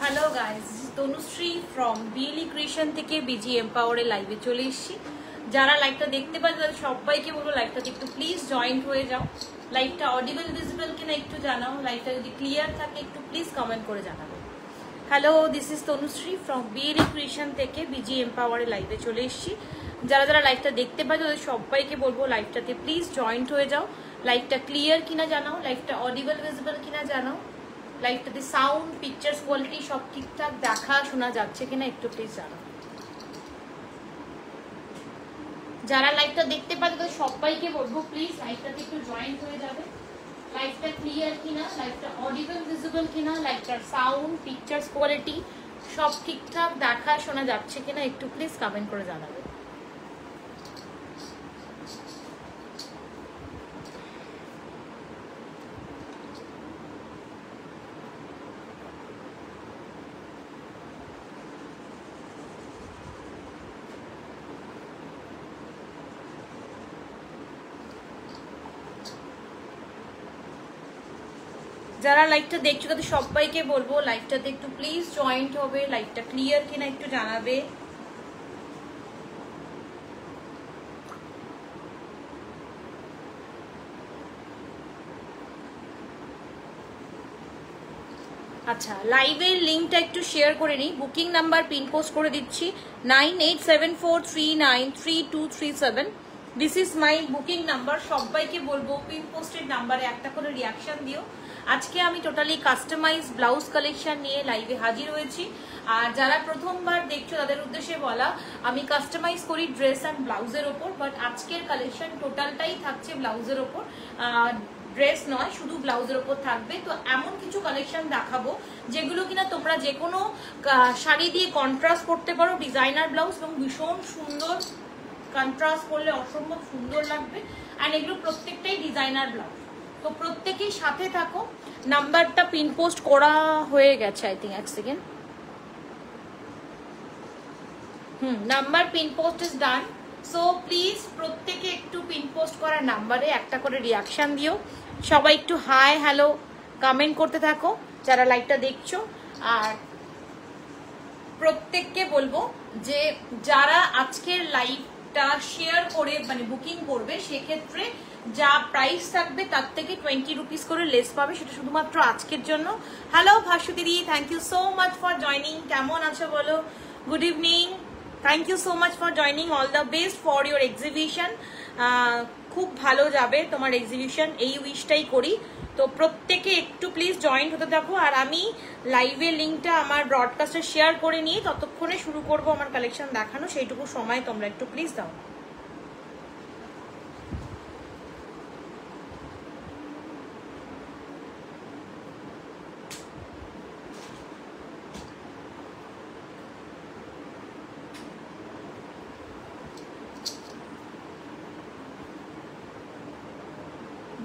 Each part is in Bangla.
Hello guys, Tanushree from BLE creation থেকে বিজি এম্পাওয়ারে লাইভে চলে এসেছি। যারা লাইভটা দেখতে পান তাদের সবাইকে বলবো লাইভটাতে একটু প্লিজ জয়েন্ট হয়ে যাও। লাইভটা অডিবল ভিজিবল কিনা একটু জানাও, লাইভটা যদি ক্লিয়ার থাকে একটু প্লিজ কমেন্ট করে জানাবে। Hello, this is Tanushree from BLE creation থেকে বিজি এম্পাওয়ারে লাইভে চলে এসেছি। যারা যারা লাইভটা দেখতে পান তাদের সবাইকে বলবো লাইভটাতে প্লিজ জয়েন্ট হয়ে যাও। লাইভটা ক্লিয়ার কিনা জানাও, লাইভটা অডিবল ভিজিবল কিনা জানাও, লাইভটাতে সাউন্ড পিকচার্স কোয়ালিটি সব ঠিকঠাক দেখা শোনা যাচ্ছে কিনা একটু প্লিজ জানাও। যারা লাইভটা দেখতে পান তাদের সবাইকে বলবো প্লিজ লাইভটাতে একটু জয়েন্ট হয়ে যাবে। লাইভটা ক্লিয়ার কিনা, লাইভটা অডিবল ভিজিবল কিনা, লাইভটার সাউন্ড পিকচার্স কোয়ালিটি সব ঠিকঠাক দেখা শোনা যাচ্ছে কিনা একটু প্লিজ কমেন্ট করে জানাবে। যারা লাইভটা দেখছো তাদের সবাইকে বলবো লাইভটাতে একটু প্লিজ জয়েন্ট হবে, লাইভটা ক্লিয়ার কিনা একটু জানাবে। আচ্ছা, লাইভের লিঙ্কটা একটু শেয়ার করে নিই। বুকিং নাম্বার পিন পোস্ট করে দিচ্ছি 9874393237। This is my booking number. সবাইকে বলবো পিন পোস্টের নাম্বারে একটা করে রিয়াকশন দিও। আজকে আমি টোটালি কাস্টমাইজ ব্লাউজ কালেকশন নিয়ে লাইভে হাজির হয়েছি। আর যারা প্রথমবার দেখছো তাদের উদ্দেশ্যে বলা, আমি কাস্টমাইজ করি ড্রেস অ্যান্ড ব্লাউজের ওপর, বাট আজকের কালেকশন টোটালটাই থাকছে ব্লাউজের ওপর, ড্রেস নয়, শুধু ব্লাউজের ওপর থাকবে। তো এমন কিছু কালেকশন দেখাবো যেগুলো কিনা তোমরা যে কোনো শাড়ি দিয়ে কন্ট্রাস্ট করতে পারো, ডিজাইনার ব্লাউজ, এবং ভীষণ সুন্দর কন্ট্রাস্ট করলে অসম্ভব সুন্দর লাগবে। আর এগুলো প্রত্যেকটাই ডিজাইনার ব্লাউজ। তো প্রত্যেকেই সাথে থাকো। নাম্বারটা পিন পোস্ট করা হয়ে গেছে, আই থিঙ্ক, এক second. Number pin post is done. So please প্রত্যেকে একটু পিন পোস্ট করা নাম্বারে একটা করে রিয়াকশন দিও। সবাই একটু হাই হ্যালো কমেন্ট করতে থাকো যারা লাইভটা দেখছো। আর প্রত্যেককে বলবো যে যারা আজকের লাইভটা শেয়ার করে মানে বুকিং করবে, সেক্ষেত্রে যা প্রাইস থাকবে তার থেকে 20 রুপিস করে লেস পাবে, সেটা শুধুমাত্র আজকের জন্য। হ্যালো ভাসু দিদি, thank you so much for joining. কেমন আছো বলো? Good evening, thank you so much for joining. All the best for your exhibition. খুব ভালো যাবে তোমার এক্সিবিশন, এই উইশটাই করি। তো প্রত্যেকে একটু প্লিজ জয়েন্ট হতে থাকো। আর আমি লাইভের লিঙ্কটা আমার ব্রডকাস্টে শেয়ার করে নিয়ে ততক্ষণে শুরু করব আমার কালেকশন দেখানো, সেইটুকু সময় তোমরা একটু প্লিজ দাও।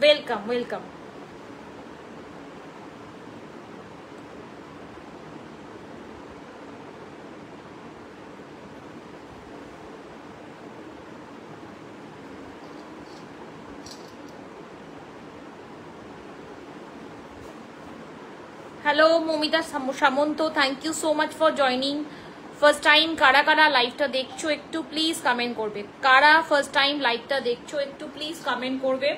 Welcome welcome. Hello Mamita Samanta, thank you so much for joining. First time কারা কারা লাইভটা দেখছো একটু প্লিজ কমেন্ট করবে। কারা ফার্স্ট টাইম লাইভটা দেখছো একটু প্লিজ কমেন্ট করবে।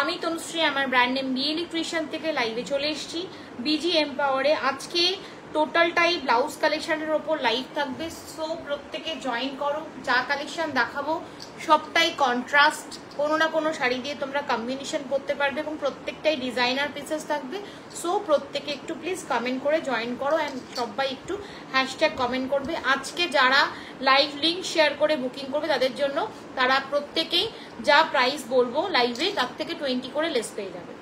আমি তনুশ্রী, আমার ব্র্যান্ড নেম বিএলি ক্রিয়েশন থেকে লাইভে চলে এসেছি বিজি এম্পাওয়ারে। আজকে টোটালটাই ব্লাউজ কালেকশনের ওপর লাইভ থাকবে। সো প্রত্যেকে জয়েন করো। যা কালেকশন দেখাবো সবটাই কন্ট্রাস্ট, কোনো না কোনো শাড়ি দিয়ে তোমরা কম্বিনেশন করতে পারবে এবং প্রত্যেকটাই ডিজাইনার পিসেস থাকবে। সো প্রত্যেকে একটু প্লিজ কমেন্ট করে জয়েন করো অ্যান্ড সবাই একটু হ্যাশট্যাগ কমেন্ট করবে। আজকে যারা লাইভ লিঙ্ক শেয়ার করে বুকিং করবে তাদের জন্য তারা প্রত্যেকেই যা প্রাইস বলবো লাইভে তার থেকে 20 করে লেস পেয়ে যাবে।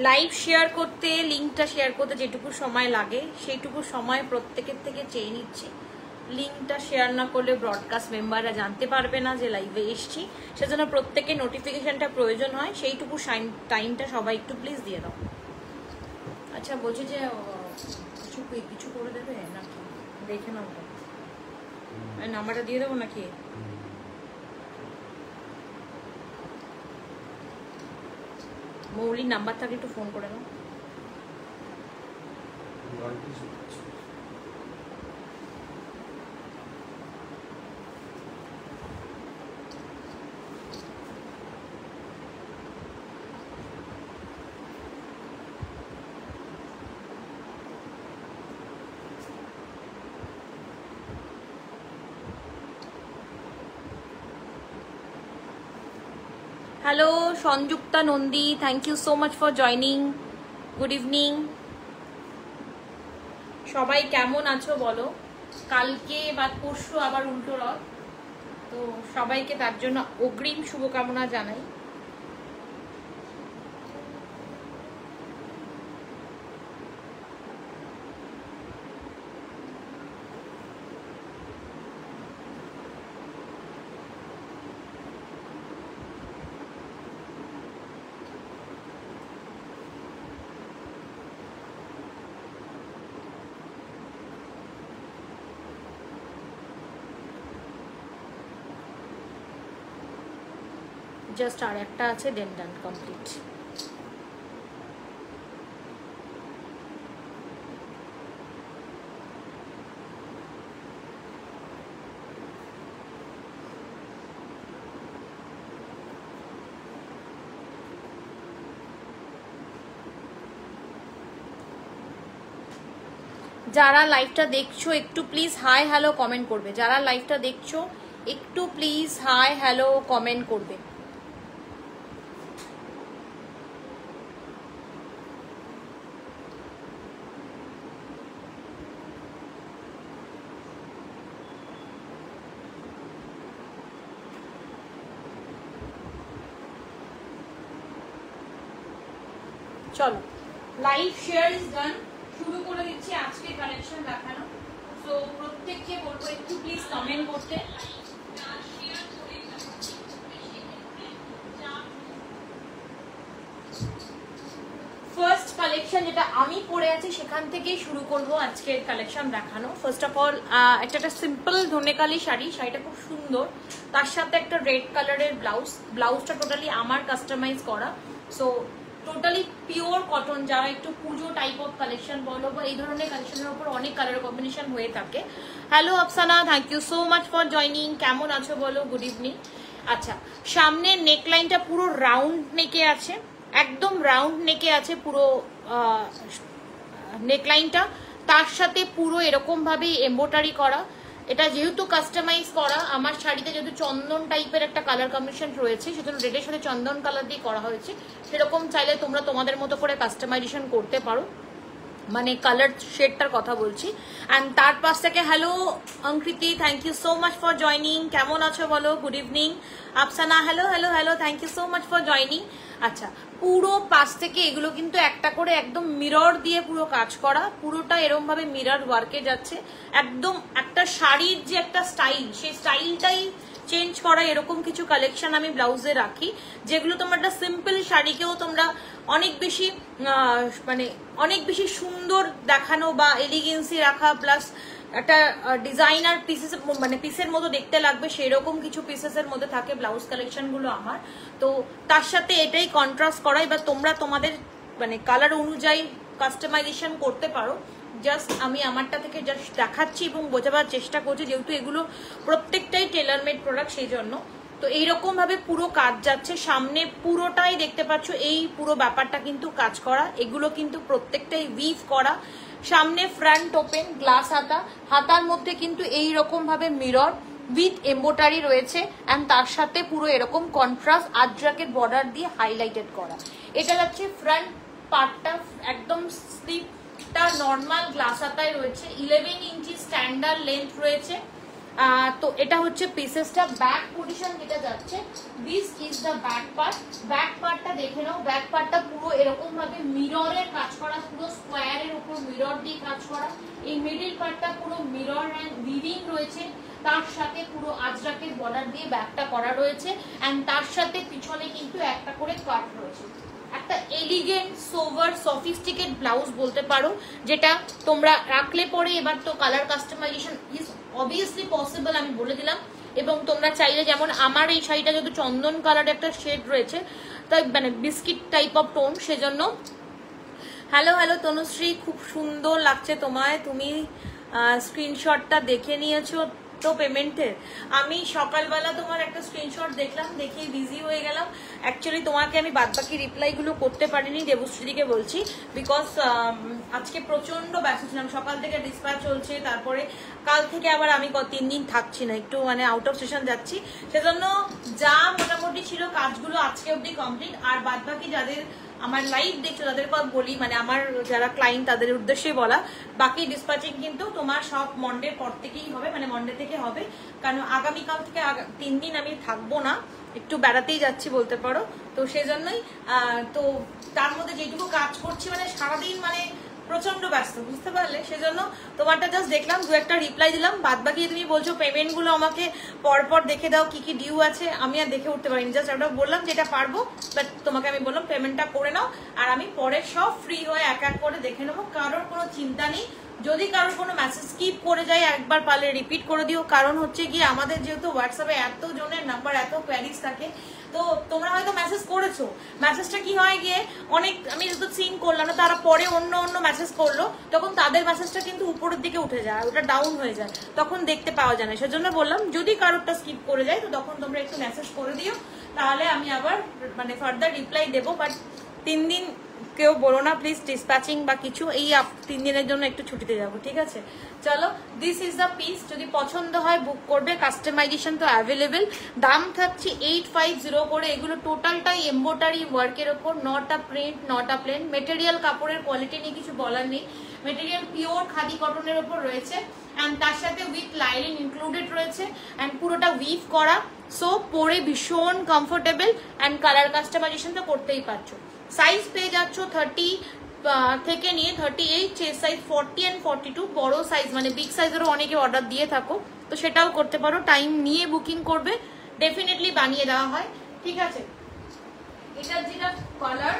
লাইভ শেয়ার করতে, লিঙ্কটা শেয়ার করতে যেটুকু সময় লাগে সেইটুকু সময় প্রত্যেকের থেকে চেয়ে নিচ্ছি। লিঙ্কটা শেয়ার না করলে ব্রডকাস্ট মেম্বাররা জানতে পারবে না যে লাইভে এসছি, সেজন্য প্রত্যেকে নোটিফিকেশনটা প্রয়োজন হয়, সেইটুকু টাইমটা সবাই একটু প্লিজ দিয়ে দাও। আচ্ছা বলছি যে কিছু করে দেবে নাকি, দেখে নাও তো, নাম্বারটা দিয়ে দেবো নাকি? মৌলির নাম্বার থাকে একটু ফোন করে নাও। Hello Sanjukta Nandi, thank you so much for joining. Good evening, সবাই কেমন আছো বলো? কালকে বা পরশু আবার উল্টো রথ, তো সবাইকে তার জন্য অগ্রিম শুভকামনা জানাই। জাস্ট আর একটা আছে, দেন ডান কমপ্লিট। যারা লাইভটা দেখছো একটু প্লিজ হাই হ্যালো কমেন্ট করবে। যারা লাইভটা দেখছো একটু প্লিজ হাই হ্যালো কমেন্ট করবে। চলো লাইভ শেয়ার ইজ ডান, শুরু করে দিচ্ছি আজকে কালেকশন দেখানো। তো প্রত্যেককে বলবো একটু প্লিজ কমেন্ট করতে। ফার্স্ট কালেকশন যেটা আমি পরে আছি সেখান থেকেই শুরু করব আজকের কালেকশন দেখানো। ফার্স্ট অফ অল একটা সিম্পল ধনেকালি শাড়ি, শাড়িটা খুব সুন্দর, তার সাথে একটা রেড কালারের ব্লাউজ, ব্লাউজটা টোটালি আমার কাস্টমাইজ করা। সো টোটালি পিওর কটন, যারা একটু পুজো টাইপ অফ কালেকশন বলো বা এই ধরনের কালেকশনের উপর অনেক কালার কম্বিনেশন হয়ে থাকে। Hello Afsana, thank you so much for joining. কেমন আছো বলো? Good evening. আচ্ছা, সামনের নেকলাইনটা পুরো রাউন্ড নেকে আছে, একদম রাউন্ড নেকে আছে পুরো নেকলাইনটা, তার সাথে পুরো এরকম ভাবে এমব্রয়ডারি করা। এটা যেহেতু কাস্টমাইজ করা, আমার শাড়িতে যেহেতু চন্দন টাইপের একটা কালার কম্বিনেশন রয়েছে, সেজন্য রেডের সাথে চন্দন কালার দিয়ে করা হয়েছে। সেরকম চাইলে তোমরা তোমাদের মতো করে কাস্টমাইজেশন করতে পারো, মানে কালার শেডটার কথা বলছি। অ্যান্ড তার পাশ থেকে hello Ankriti, thank you so much for joining. কেমন আছো বলো? Good evening. Afsana, hello hello hello, thank you so much for joining. আচ্ছা, পুরো পাশ থেকে এগুলো কিন্তু একটা করে একদম মিরর দিয়ে পুরো কাজ করা, পুরোটা এরকম ভাবে মিরর ওয়ার্কে যাচ্ছে। একদম একটা শাড়ির যে একটা স্টাইল, সেই স্টাইলটাই চেঞ্জ করা এরকম কিছু কালেকশন আমি ব্লাউজে রাখি, যেগুলো তোমার একটা সিম্পল শাড়িকেও তোমরা অনেক বেশি মানে অনেক বেশি সুন্দর দেখানো বা এলিগেন্সি রাখা, প্লাস একটা ডিজাইনার পিসেস মানে পিসের মতো দেখতে লাগবে সেরকম কিছু পিসেসের মধ্যে থাকে ব্লাউজ কালেকশনগুলো আমার। তো তার সাথে এটাই কন্ট্রাস্ট করা, এবার তোমরা তোমাদের মানে কালার অনুযায়ী কাস্টমাইজেশন করতে পারো। জাস্ট আমি আমারটা থেকে জাস্ট দেখাচ্ছি এবং বোঝাবার চেষ্টা করছি, যেহেতু এগুলো প্রত্যেকটাই টেলার মেড প্রোডাক্ট, সেই জন্য। তো এইরকম ভাবে পুরো কাজ যাচ্ছে, সামনে পুরোটাই দেখতে পাচ্ছ এই পুরো ব্যাপারটা কিন্তু কাজ করা, এগুলো কিন্তু প্রত্যেকটাই উইভ করা। সামনে ফ্রন্ট ওপেন গ্লাস হাতা, হাতার মধ্যে কিন্তু এইরকম ভাবে মিরর উইথ এমব্রয়ডারি রয়েছে, অ্যান্ড তার সাথে পুরো এরকম কন্ট্রাস্ট আজরাকের বর্ডার দিয়ে হাইলাইটেড করা। এটা যাচ্ছে ফ্রন্ট পার্টটা, একদম স্লিপটা নর্মাল গ্লাস হাতায় রয়েছে, 11 ইঞ্চি স্ট্যান্ডার্ড লেন্থ রয়েছে। তো এটা হচ্ছে পিসেসটা। ব্যাক পজিশন যেটা যাচ্ছে, this is the back part. Back পার্টটা দেখে নাও, ব্যাক পার্টটা পুরো এরকম ভাবে মিররের কাজ করা, পুরো স্কোয়ারের উপর মিরর দিয়ে কাজ করা। এই মিডল পার্টটা পুরো মিরর অ্যান্ড উইভিং রয়েছে, তার সাথে পুরো আজরাকের বর্ডার দিয়ে ব্যাকটা করা রয়েছে, অ্যান্ড তার সাথে পিছনে কিন্তু একটা করে কাট রয়েছে। একটা এলিগেন্ট সোভার সফিস্টিকেট ব্লাউজ বলতে পারো, যেটা তোমরা রাখলে পরে এবার তো colour customisation is obviously possible, আমি বলে দিলাম। এবং তোমরা চাইলে, যেমন আমার এই শাড়িটা যেহেতু চন্দন কালার একটা শেড রয়েছে, তাই মানে বিস্কিট টাইপ অফ টোন, সেজন্য। হ্যালো হ্যালো তনুশ্রী, খুব সুন্দর লাগছে তোমায়। তুমি স্ক্রিনশটটা দেখে নিয়েছো তো পেমেন্টের? আমি সকালবেলা তোমার একটা স্ক্রিনশট দেখলাম, দেখে বিজি হয়ে গেলাম। অ্যাকচুয়ালি তোমাকে আমি বাদবাকি রিপ্লাইগুলো করতে পারিনি, দেবশ্রীদিকে বলছি, বিকজ আজকে প্রচন্ড ব্যস্ত ছিলাম। সকাল থেকে ডিসপ্যাচ চলছে, তারপরে কাল থেকে আবার আমি 3 দিন থাকছি না, একটু মানে আউট অফ স্টেশন যাচ্ছি, সেজন্য যা মোটামুটি ছিল কাজগুলো আজকে অব্দি কমপ্লিট। আর বাদবাকি যাদের আমার লাইভ দেখছো তাদের কথা বলি, মানে আমার যারা ক্লায়েন্ট তাদের উদ্দেশ্যে বলা, বাকি ডিসপ্যাচিং কিন্তু তোমার সব মন্ডের পর থেকেই হবে, মানে মন্ডে থেকে হবে। কারণ আগামীকাল থেকে 3 দিন আমি থাকবো না, একটু বেড়াতেই যাচ্ছি বলতে পারো। তো সেজন্যই তো তার মধ্যে যেটুকু কাজ করছি, মানে সারাদিন মানে প্রচন্ড ব্যস্ত, বুঝতে পারলে? সেজন্য তোমারটা জাস্ট দেখলাম, 2-একটা রিপ্লাই দিলাম। বাদ বাকি তুমি বলছো পেমেন্ট গুলো আমাকে পরপর দেখে দাও, কি কি ডিউ আছে, আমি আর দেখে উঠতে পারিনি। জাস্ট একটা বললাম যেটা পারবো, বাট তোমাকে আমি বললাম পেমেন্টটা করে নাও, আর আমি পরে সব ফ্রি হয়ে এক এক করে দেখে নেবো। কারোর কোনো চিন্তা নেই। যদি কারোর কোনো মেসেজ স্কিপ করে যায়, একবার পারলে রিপিট করে দিও। কারণ হচ্ছে গিয়ে আমাদের যেহেতু হোয়াটসঅ্যাপে এত জনের নাম্বার, এত কোয়ারিজ থাকে, তো তোমরা হয়তো মেসেজ করেছো, মেসেজটা কি হয় গিয়ে অনেক, আমি যেহেতু সিন করলাম না, তারা পরে অন্য অন্য মেসেজ করলো, তখন তাদের মেসেজটা কিন্তু উপরের দিকে উঠে যায়, ওটা ডাউন হয়ে যায়, তখন দেখতে পাওয়া যায় না। সেজন্য বললাম যদি কারোরটা স্কিপ করে যায়, তো তখন তোমরা একটু মেসেজ করে দিও, তাহলে আমি আবার মানে ফার্দার রিপ্লাই দেবো। বাট 3 দিন কেউ বলো না প্লিজ ডিসপ্যাচিং বা কিছু, এই 3 দিনের জন্য একটু ছুটিতে যাবো, ঠিক আছে? চলো, দিস ইজ দ্য পিস। যদি পছন্দ হয় বুক করবে, কাস্টমাইজেশন তো অ্যাভেলেবেল। দাম থাকছে 850 করে। এগুলো টোটালটাই এমব্রয়ডারি ওয়ার্কের ওপর, not a print, not a plain. Material কাপড়ের কোয়ালিটি নিয়ে কিছু বলার নেই, মেটেরিয়াল পিওর খাদি কটনের ওপর রয়েছে, অ্যান্ড তার সাথে উইথ লাইনিং ইনক্লুডেড রয়েছে, অ্যান্ড পুরোটা উইভ করা। সো পরে ভীষণ কমফোর্টেবল, অ্যান্ড কালার কাস্টমাইজেশন তো করতেই পারছো। সাইজ পেয়ে যাচ্ছ 30 থেকে নিয়ে 38, চেস্ট সাইজ 40 and 42। বড় সাইজ মানে বিগ সাইজেরও অনেকে অর্ডার দিয়ে থাকো, তো সেটাও করতে পারো। টাইম নিয়ে বুকিং করবে, ডেফিনেটলি বানিয়ে দেওয়া হয়, ঠিক আছে? এটার যেটা কালার,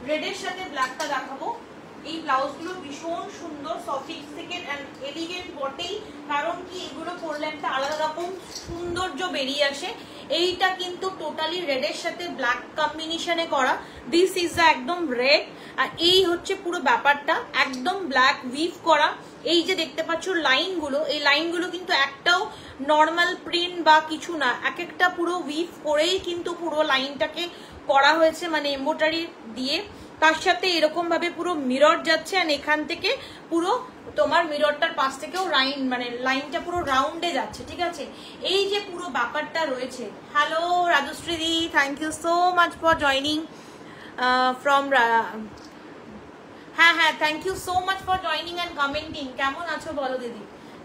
রেডের সাথে ব্ল্যাকটা দেখাবো। এই ব্লাউজগুলো ভীষণ সুন্দর, সফিস্টিকেট অ্যান্ড এলিগেন্ট বটেই, কারণ কি এগুলো পরলে একটা আলাদা রকম সৌন্দর্য বেরিয়ে আসে। এইটা কিন্তু টোটালি রেডের সাথে ব্ল্যাক কম্বিনেশনে করা। দিস ইজ দ্য একদম রেড, আর এই হচ্ছে পুরো ব্যাপারটা একদম ব্ল্যাক উইভ করা। এই যে দেখতে পাচ্ছ লাইনগুলো, এই লাইনগুলো কিন্তু একটাও নর্মাল প্রিন্ট বা কিছু না, এক একটা পুরো উইভ করেই কিন্তু পুরো লাইনটাকে করা হয়েছে, মানে এমব্রয়ডারি দিয়ে। তার সাথে এরকম ভাবে পুরো মিরর যাচ্ছে, আর এখান থেকে পুরো তোমার মিররটার পাশ থেকেও মানে লাইনটা পুরো রাউন্ডে যাচ্ছে, ঠিক আছে? এই যে পুরো ব্যাপারটা রয়েছে। হ্যালো রাজশ্রী দি, thank you so much for joining from, হ্যাঁ হ্যাঁ, thank you so much for joining and commenting. কেমন আছো বলো দিদি,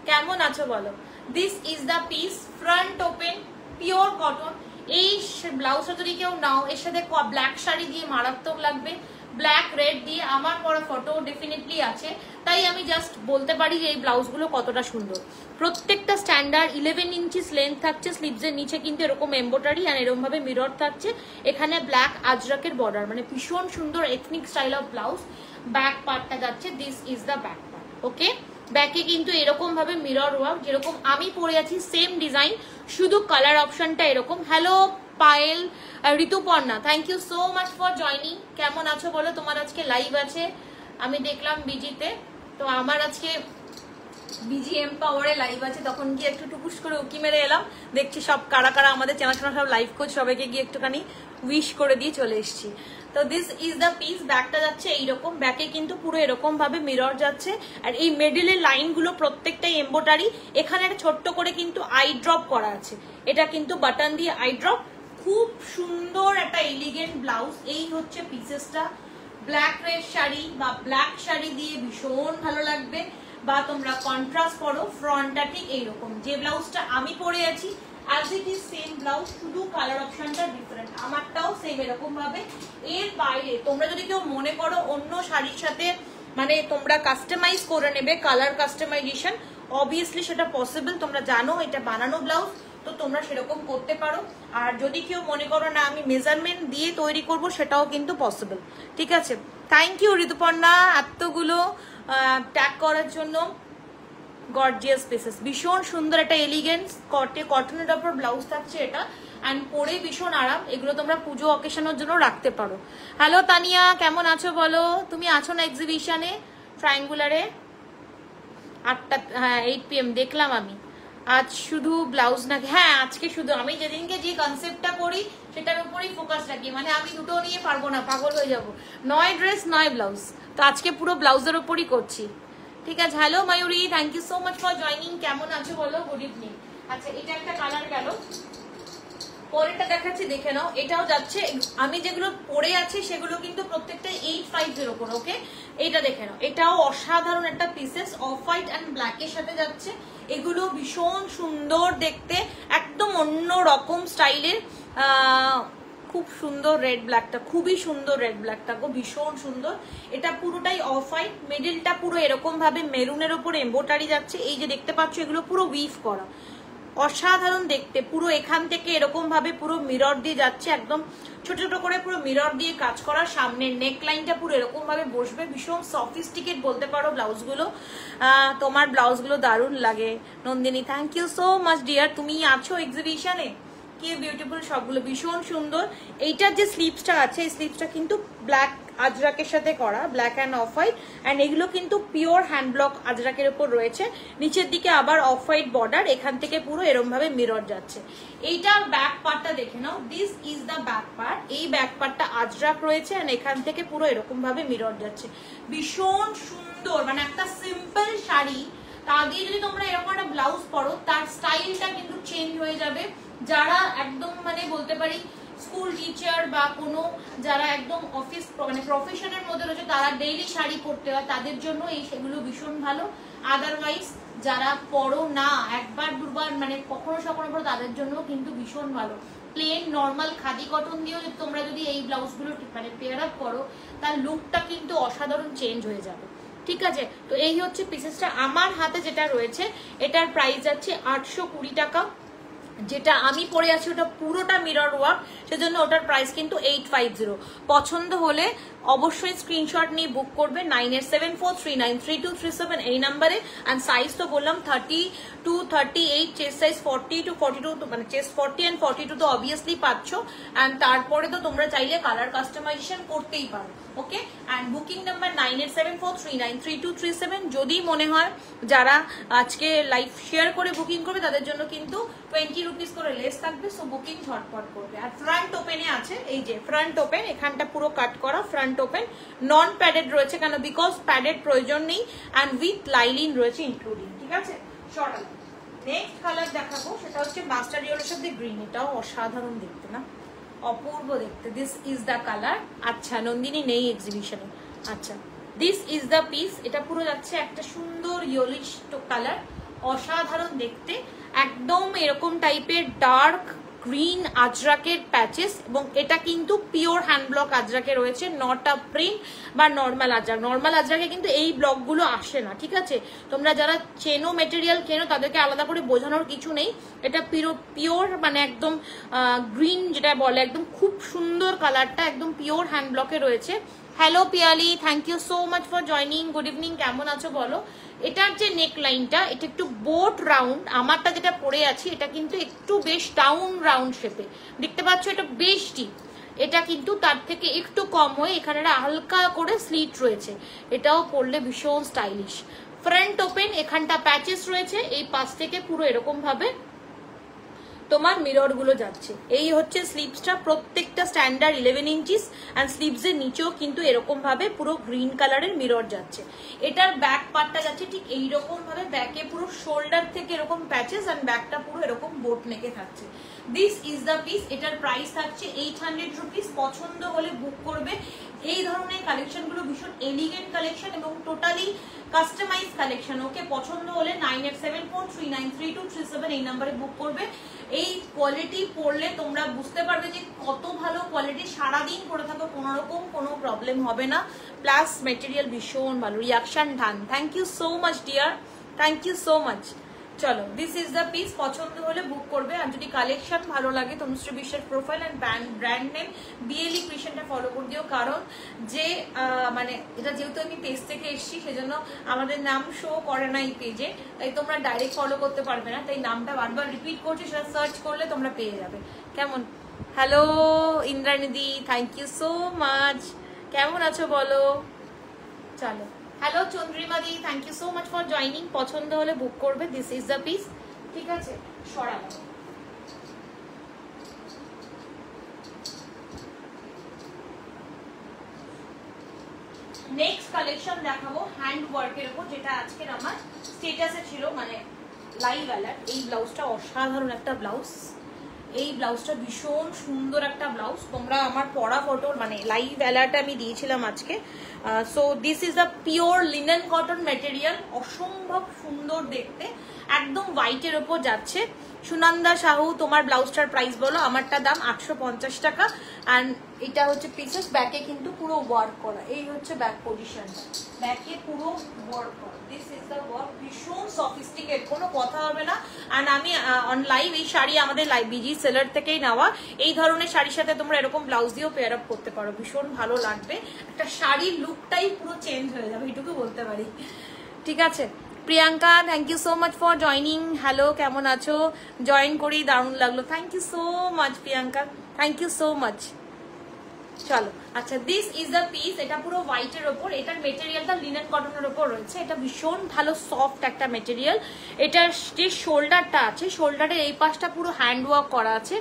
কেমন আছো বলো? This is the piece, front open, pure cotton. এই ব্লাউজটা যদি কেউ নাও, এর সাথে ব্ল্যাক শাড়ি দিয়ে মারাত্মক লাগবে, ব্ল্যাক রেড দিয়ে আমার পরা ফটো ডেফিনেটলি আছে, তাই আমি জাস্ট বলতে পারি যে এই ব্লাউজগুলো কতটা সুন্দর। প্রত্যেকটা স্ট্যান্ডার্ড 11 ইঞ্চিস লেন্থ থাকছে, স্লিভসের নিচে কিন্তু এরকম এমব্রয়ডারি আর এরকম ভাবে মিরর থাকছে, এখানে ব্ল্যাক আজরাকের বর্ডার, মানে ভীষণ সুন্দর ethnic style of blouse. Back পার্টটা যাচ্ছে, this is the back part, okay? ব্যাকে কিন্তু এরকম ভাবে মিরর ওয়ার্ক, যেরকম আমি পরে আছি সেম ডিজাইন, শুধু কালার অপশনটা এরকম। Hello Payel, Rituparna, thank you so much for joining. কেমন আছো বলো? তোমার আজকে লাইভ আছে, আমি দেখলাম বিজিতে, তো আমার আজকে বিজিএম পাওয়ারে লাইভ আছে, তখন গিয়ে একটু টুকুস করে উকি মেরে এলাম, দেখছি সব কারা কারা আমাদের চেনাশোনা সব লাইভ কোচ, সবাইকে গিয়ে একটুখানি উইশ করে দিয়ে চলে এসেছি। তো দিস ইজ দ্য পিস। ব্যাকটা যাচ্ছে এইরকম, ব্যাকে কিন্তু পুরো এরকম ভাবে মিরর যাচ্ছে, আর এই মিডলের লাইনগুলো প্রত্যেকটাই এমব্রয়ডারি। এখানে একটা ছোট্ট করে কিন্তু আই ড্রপ করা আছে, এটা কিন্তু বাটন দিয়ে আই ড্রপ। খুব সুন্দর একটা এলিগেন্ট ব্লাউজ। এই হচ্ছে পিসেসটা, ব্ল্যাক রেড শাড়ি বা ব্ল্যাক শাড়ি দিয়ে ভীষণ ভালো লাগবে। বা তোমরা কন্ট্রাস্ট পরো, ফ্রন্টটা ঠিক এইরকম। যে ব্লাউজটা আমি পরে আছি as it is same blouse, শুধু কালার অপশনটা ডিফারেন্ট, আমারটাও সেম এরকম ভাবে। এর বাইরে তোমরা যদি কেউ মনে করো অন্য শাড়ির সাথে মানে তোমরা কাস্টমাইজ করে নেবে, কালার কাস্টমাইজেশন, অবভিয়াসলি সেটা পসিবল, তোমরা জানো এটা বানানো ব্লাউজ, তো তোমরা সেরকম করতে পারো। আর যদি কেউ মনে করো না আমি মেজারমেন্ট দিয়ে তৈরি করব, সেটাও কিন্তু পসিবল, ঠিক আছে। থ্যাংক ইউ ঋতুপর্ণা এতগুলো ট্যাগ করার জন্য। গর্জিয়াস পিসেস, ভীষণ সুন্দর একটা এলিগেন্স কটনের উপর ব্লাউজ থাকছে এটা, অ্যান্ড পরে ভীষণ আরাম। এগুলো তোমরা পুজো অকেশনের জন্য রাখতে পারো। হ্যালো তানিয়া, কেমন আছো বলো? তুমি আছো না এক্সিবিশনে ট্রায়াঙ্গুলারে? 8টা, হ্যাঁ 8 PM দেখলাম আমি। আজ শুধু ব্লাউজ নাকি? হ্যাঁ আজকে শুধু, আমি যেদিনকে যে কনসেপ্টটা করি সেটার উপরেই ফোকাস রাখি, মানে আমি দুটো নিয়ে পারবো না, পাগল হয়ে যাবো, নয় ড্রেস নয় ব্লাউজ, তো আজকে পুরো ব্লাউজের উপরই করছি, ঠিক আছে। Hello Mayuri, thank you so much for joining. কেমন আছো বলো? Good evening. আচ্ছা এটা একটা কালার গেল, পরেরটা দেখাচ্ছি দেখে নাও। এটাও যাচ্ছে, আমি যেগুলো পরে আছি সেগুলো কিন্তু প্রত্যেকটা 850 করে, ওকে। এটা দেখে নাও, এটাও অসাধারণ একটা pieces, off white and black এর সাথে যাচ্ছে। এগুলো ভীষণ সুন্দর দেখতে, একদম অন্য রকম স্টাইলের। খুব সুন্দর রেড ব্ল্যাকটা, খুবই সুন্দর রেড ব্ল্যাকটা গো, ভীষণ সুন্দর। এটা পুরোটাই অফ হোয়াইট, মিডিলটা পুরো এরকম ভাবে মেরুনের উপরে এমব্রয়ডারি যাচ্ছে। এই যে দেখতে পাচ্ছ এগুলো পুরো উইভ করা, অসাধারণ দেখতে। পুরো এখান থেকে এরকম ভাবে পুরো মিরর দিয়ে যাচ্ছে, একদম ছোট ছোট করে পুরো মিরর দিয়ে কাজ করা। সামনের নেক লাইনটা পুরো এরকম ভাবে বসবে, ভীষণ সফিস্টিকেট বলতে পারো ব্লাউজগুলো। তোমার ব্লাউজগুলো দারুণ লাগে Nandini, thank you so much dear. তুমি আছো এক্সিবিশনে, কি বিউটিফুল, সবগুলো ভীষণ সুন্দর। এইটার যে স্লিভসটা আছে, এই স্লিভসটা কিন্তু ব্ল্যাক আজরাকের সাথে করা, black and off white, and এগুলো কিন্তু পিওর হ্যান্ড ব্লক আজরাকের উপর রয়েছে। নিচের দিকে আবার অফ হোয়াইট বর্ডার, এখান থেকে পুরো এরম ভাবে মিরর যাচ্ছে। এইটার ব্যাক পার্টটা দেখে নাও, this is the back part. এই ব্যাক পার্টটা আজরাক রয়েছে, অ্যান্ড এখান থেকে পুরো এরকম ভাবে মিরর যাচ্ছে, ভীষণ সুন্দর। মানে একটা সিম্পল শাড়ি, তা দিয়ে যদি তোমরা এরকম একটা ব্লাউজ পরো, তার স্টাইলটা কিন্তু চেঞ্জ হয়ে যাবে। যারা একদম মানে বলতে পারি স্কুল টিচার বা কোনো যারা একদম অফিস মানে প্রফেশনের মধ্যে রয়েছে, তারা ডেইলি শাড়ি পরতে হয়, তাদের জন্য এই সেগুলো ভীষণ ভালো। আদারওয়াইজ যারা পরো না, একবার দুবার মানে কখনো সখনো পরো, তাদের জন্য কিন্তু ভীষণ ভালো। প্লেন নর্মাল খাদি কটন দিয়েও তোমরা যদি এই ব্লাউজগুলো মানে পেয়ার আপ করো, তার লুকটা কিন্তু অসাধারণ চেঞ্জ হয়ে যাবে, ঠিক আছে। তো এই হচ্ছে পিসেসটা। আমার হাতে যেটা রয়েছে এটার প্রাইস যাচ্ছে 820 টাকা। যেটা আমি পরে আছি ওটা পুরোটা মিরর ওয়ার্ক, সেজন্য ওটার প্রাইস কিন্তু 850। পছন্দ হলে অবশ্যই স্ক্রিনশট নিয়ে বুক করবে 9874393237 এই নাম্বারে। অ্যান্ড সাইজ তো বললাম 30 to 38, চেস্ট সাইজ 40 to 42, মানে চেস্ট 40 and 42 তো অবভিয়াসলি পাচ্ছ। অ্যান্ড তারপরে তো তোমরা চাইলে কালার কাস্টমাইজেশন করতেই পারো, ওকে। And booking number 9874393237। যদি মনে হয় যারা আজকে লাইভ শেয়ার করে বুকিং করবে, তাদের জন্য কিন্তু 20 রুপিস করে লেস থাকবে, সো বুকিং ঝটপট করবে। আর ফ্রন্ট ওপেনে আছে, এই যে ফ্রন্ট ওপেন, এখানটা পুরো কাট করা ফ্রন্ট ওপেন, নন প্যাডেড রয়েছে, কেন বিকজ প্যাডেড প্রয়োজন নেই, অ্যান্ড উইথ লাইলিন রয়েছে ইনক্লুডিং, ঠিক আছে। সরাল নেক্সট কালার দেখাবো, সেটা হচ্ছে মাস্টার ইয়েলোর সাথে গ্রিন। এটাও অসাধারণ দেখতে না, অপূর্ব দেখতে। This is the colour. আচ্ছা নন্দিনী নেই এক্সিবিশনে, আচ্ছা দিস ইজ দ্য পিস। এটা পুরো যাচ্ছে একটা সুন্দর ইয়েলোইশ কালার, অসাধারণ দেখতে, একদম এরকম টাইপের ডার্ক গ্রিন আজরাকের প্যাচেস, এবং এটা কিন্তু পিওর হ্যান্ড ব্লক আজরাকে রয়েছে, নট আ প্রিন্ট বা নর্মাল আজরাক। নর্মাল আজরাকে কিন্তু এই ব্লকগুলো আসে না, ঠিক আছে। তোমরা যারা চেনো মেটেরিয়াল কেনো, তাদেরকে আলাদা করে বোঝানোর কিছু নেই। এটা পিওর মানে একদম গ্রিন যেটা বলে, একদম খুব সুন্দর কালারটা, একদম পিওর হ্যান্ড ব্লকে রয়েছে। Hello Piyali, thank you so much for joining. Good evening, কেমন আছো বলো? এটার যে নেক লাইনটা, এটা একটু বোট রাউন্ড, আমারটা যেটা পরে আছি এটা কিন্তু একটু বেশ ডাউন রাউন্ড শেপে, দেখতে পাচ্ছ এটা বেশ ডিপ। এটা কিন্তু তার থেকে একটু কম হয়ে এখানে হালকা করে স্লিট রয়েছে, এটাও পরলে ভীষণ স্টাইলিশ। ফ্রন্ট ওপেন, এখানটা প্যাচেস রয়েছে, এই পাশ থেকে পুরো এরকম ভাবে তোমার মিরর গুলো যাচ্ছে। এই হচ্ছে স্লিভসটা, প্রত্যেকটা স্ট্যান্ডার্ড 11 ইঞ্চিস, অ্যান্ড স্লিভস এর নিচেও কিন্তু এরকম ভাবে পুরো গ্রিন কালারের মিরর যাচ্ছে। এটার ব্যাক পার্টটা যাচ্ছে ঠিক এইরকম ভাবে, ব্যাকে পুরো শোল্ডার থেকে এরকম প্যাচেস, অ্যান্ড ব্যাকটা পুরো এরকম বোট নেকে থাকছে। This is the piece. এটার প্রাইস থাকছে 800 রুপিস। পছন্দ হলে বুক করবে। এই ধরনের কালেকশনগুলো ভীষণ এলিগেন্ট কালেকশন এবং টোটালি কাস্টমাইজ কালেকশন। ওকে, পছন্দ হলে 9874393237 এই নাম্বারে বুক করবে। এই কোয়ালিটি পরলে তোমরা বুঝতে পারবে যে কত ভালো কোয়ালিটি, সারাদিন পরে থাকো কোনো রকম কোনো প্রবলেম হবে না। প্লাস মেটেরিয়াল ভীষণ ভালো, রিয়াকশন ধান। Thank you so much dear, thank you so much. চলো, দিস ইজ দ্য পিস। পছন্দ হলে বুক করবে। আর যদি কালেকশন ভালো লাগে তনুশ্রী বিশ্বের profile and brand name BLE ক্রিয়েশনটা ফলো করে দিও। কারণ যে মানে এটা যেহেতু আমি পেজ থেকে এসেছি সেজন্য আমাদের নাম শো করে না এই পেজে, তাই তোমরা ডাইরেক্ট ফলো করতে পারবে না। তাই নামটা বারবার রিপিট করছি, সেটা সার্চ করলে তোমরা পেয়ে যাবে। কেমন? হ্যালো ইন্দ্রানিদি, থ্যাংক ইউ সো মাচ। কেমন আছো বলো? চলো, hello Chandrima di, thank you so much for joining. পছন্দ হলে বুক করবে। This is the piece. ঠিক আছে, সরাবো। নেক্সট কালেকশন দেখাবো হ্যান্ড ওয়ার্কের উপর, যেটা আজকের আমার স্টেটাসে ছিল, মানে লাইভ অ্যালার্ট। এই ব্লাউজটা অসাধারণ একটা ব্লাউজ। এই ব্লাউজটা ভীষণ সুন্দর একটা ব্লাউজ। তোমরা আমার পরা ফটো মানে লাইভ অ্যালার্টে আমি দিয়েছিলাম আজকে। So this is a pure linen cotton material, অসম্ভব সুন্দর দেখতে, একদম হোয়াইটের ওপর যাচ্ছে। সুনন্দা সাহু, তোমার ব্লাউজটার প্রাইস বলো। আমারটা দাম 850 টাকা। অ্যান্ড এটা হচ্ছে পিসেস, ব্যাকে কিন্তু পুরো ওয়ার্ক করা। এই হচ্ছে ব্যাক পজিশনটা, ব্যাকে পুরো ওয়ার্ক করা। দিস ইজ দ্য ওয়ার্ক, ভীষণ সফিস্টিকেট, কোনো কথা হবে না। অ্যান্ড আমি অন লাইভ এই শাড়ি আমাদের লাইভ বিজি সেলার থেকেই নেওয়া। এই ধরনের শাড়ির সাথে তোমরা এরকম ব্লাউজ দিয়েও পেয়ার আপ করতে পারো, ভীষণ ভালো লাগবে। একটা শাড়ির লুকটাই পুরো চেঞ্জ হয়ে যাবে, এটুকু বলতে পারি। ঠিক আছে, Priyanka, thank you so much for joining. Hello, কেমন আছো? জয়েন করেই দারুণ লাগলো। Thank you so much Priyanka, thank you so much. চলো, আচ্ছা, দিস ইজ দ্য পিস। এটা পুরো হোয়াইটের ওপর, এটার মেটেরিয়ালটা লিনেন কটনের ওপর রয়েছে। এটা ভীষণ ভালো সফট একটা মেটেরিয়াল। এটার যে শোল্ডারটা আছে, শোল্ডারের এই পাশটা পুরো হ্যান্ড ওয়ার্ক করা আছে,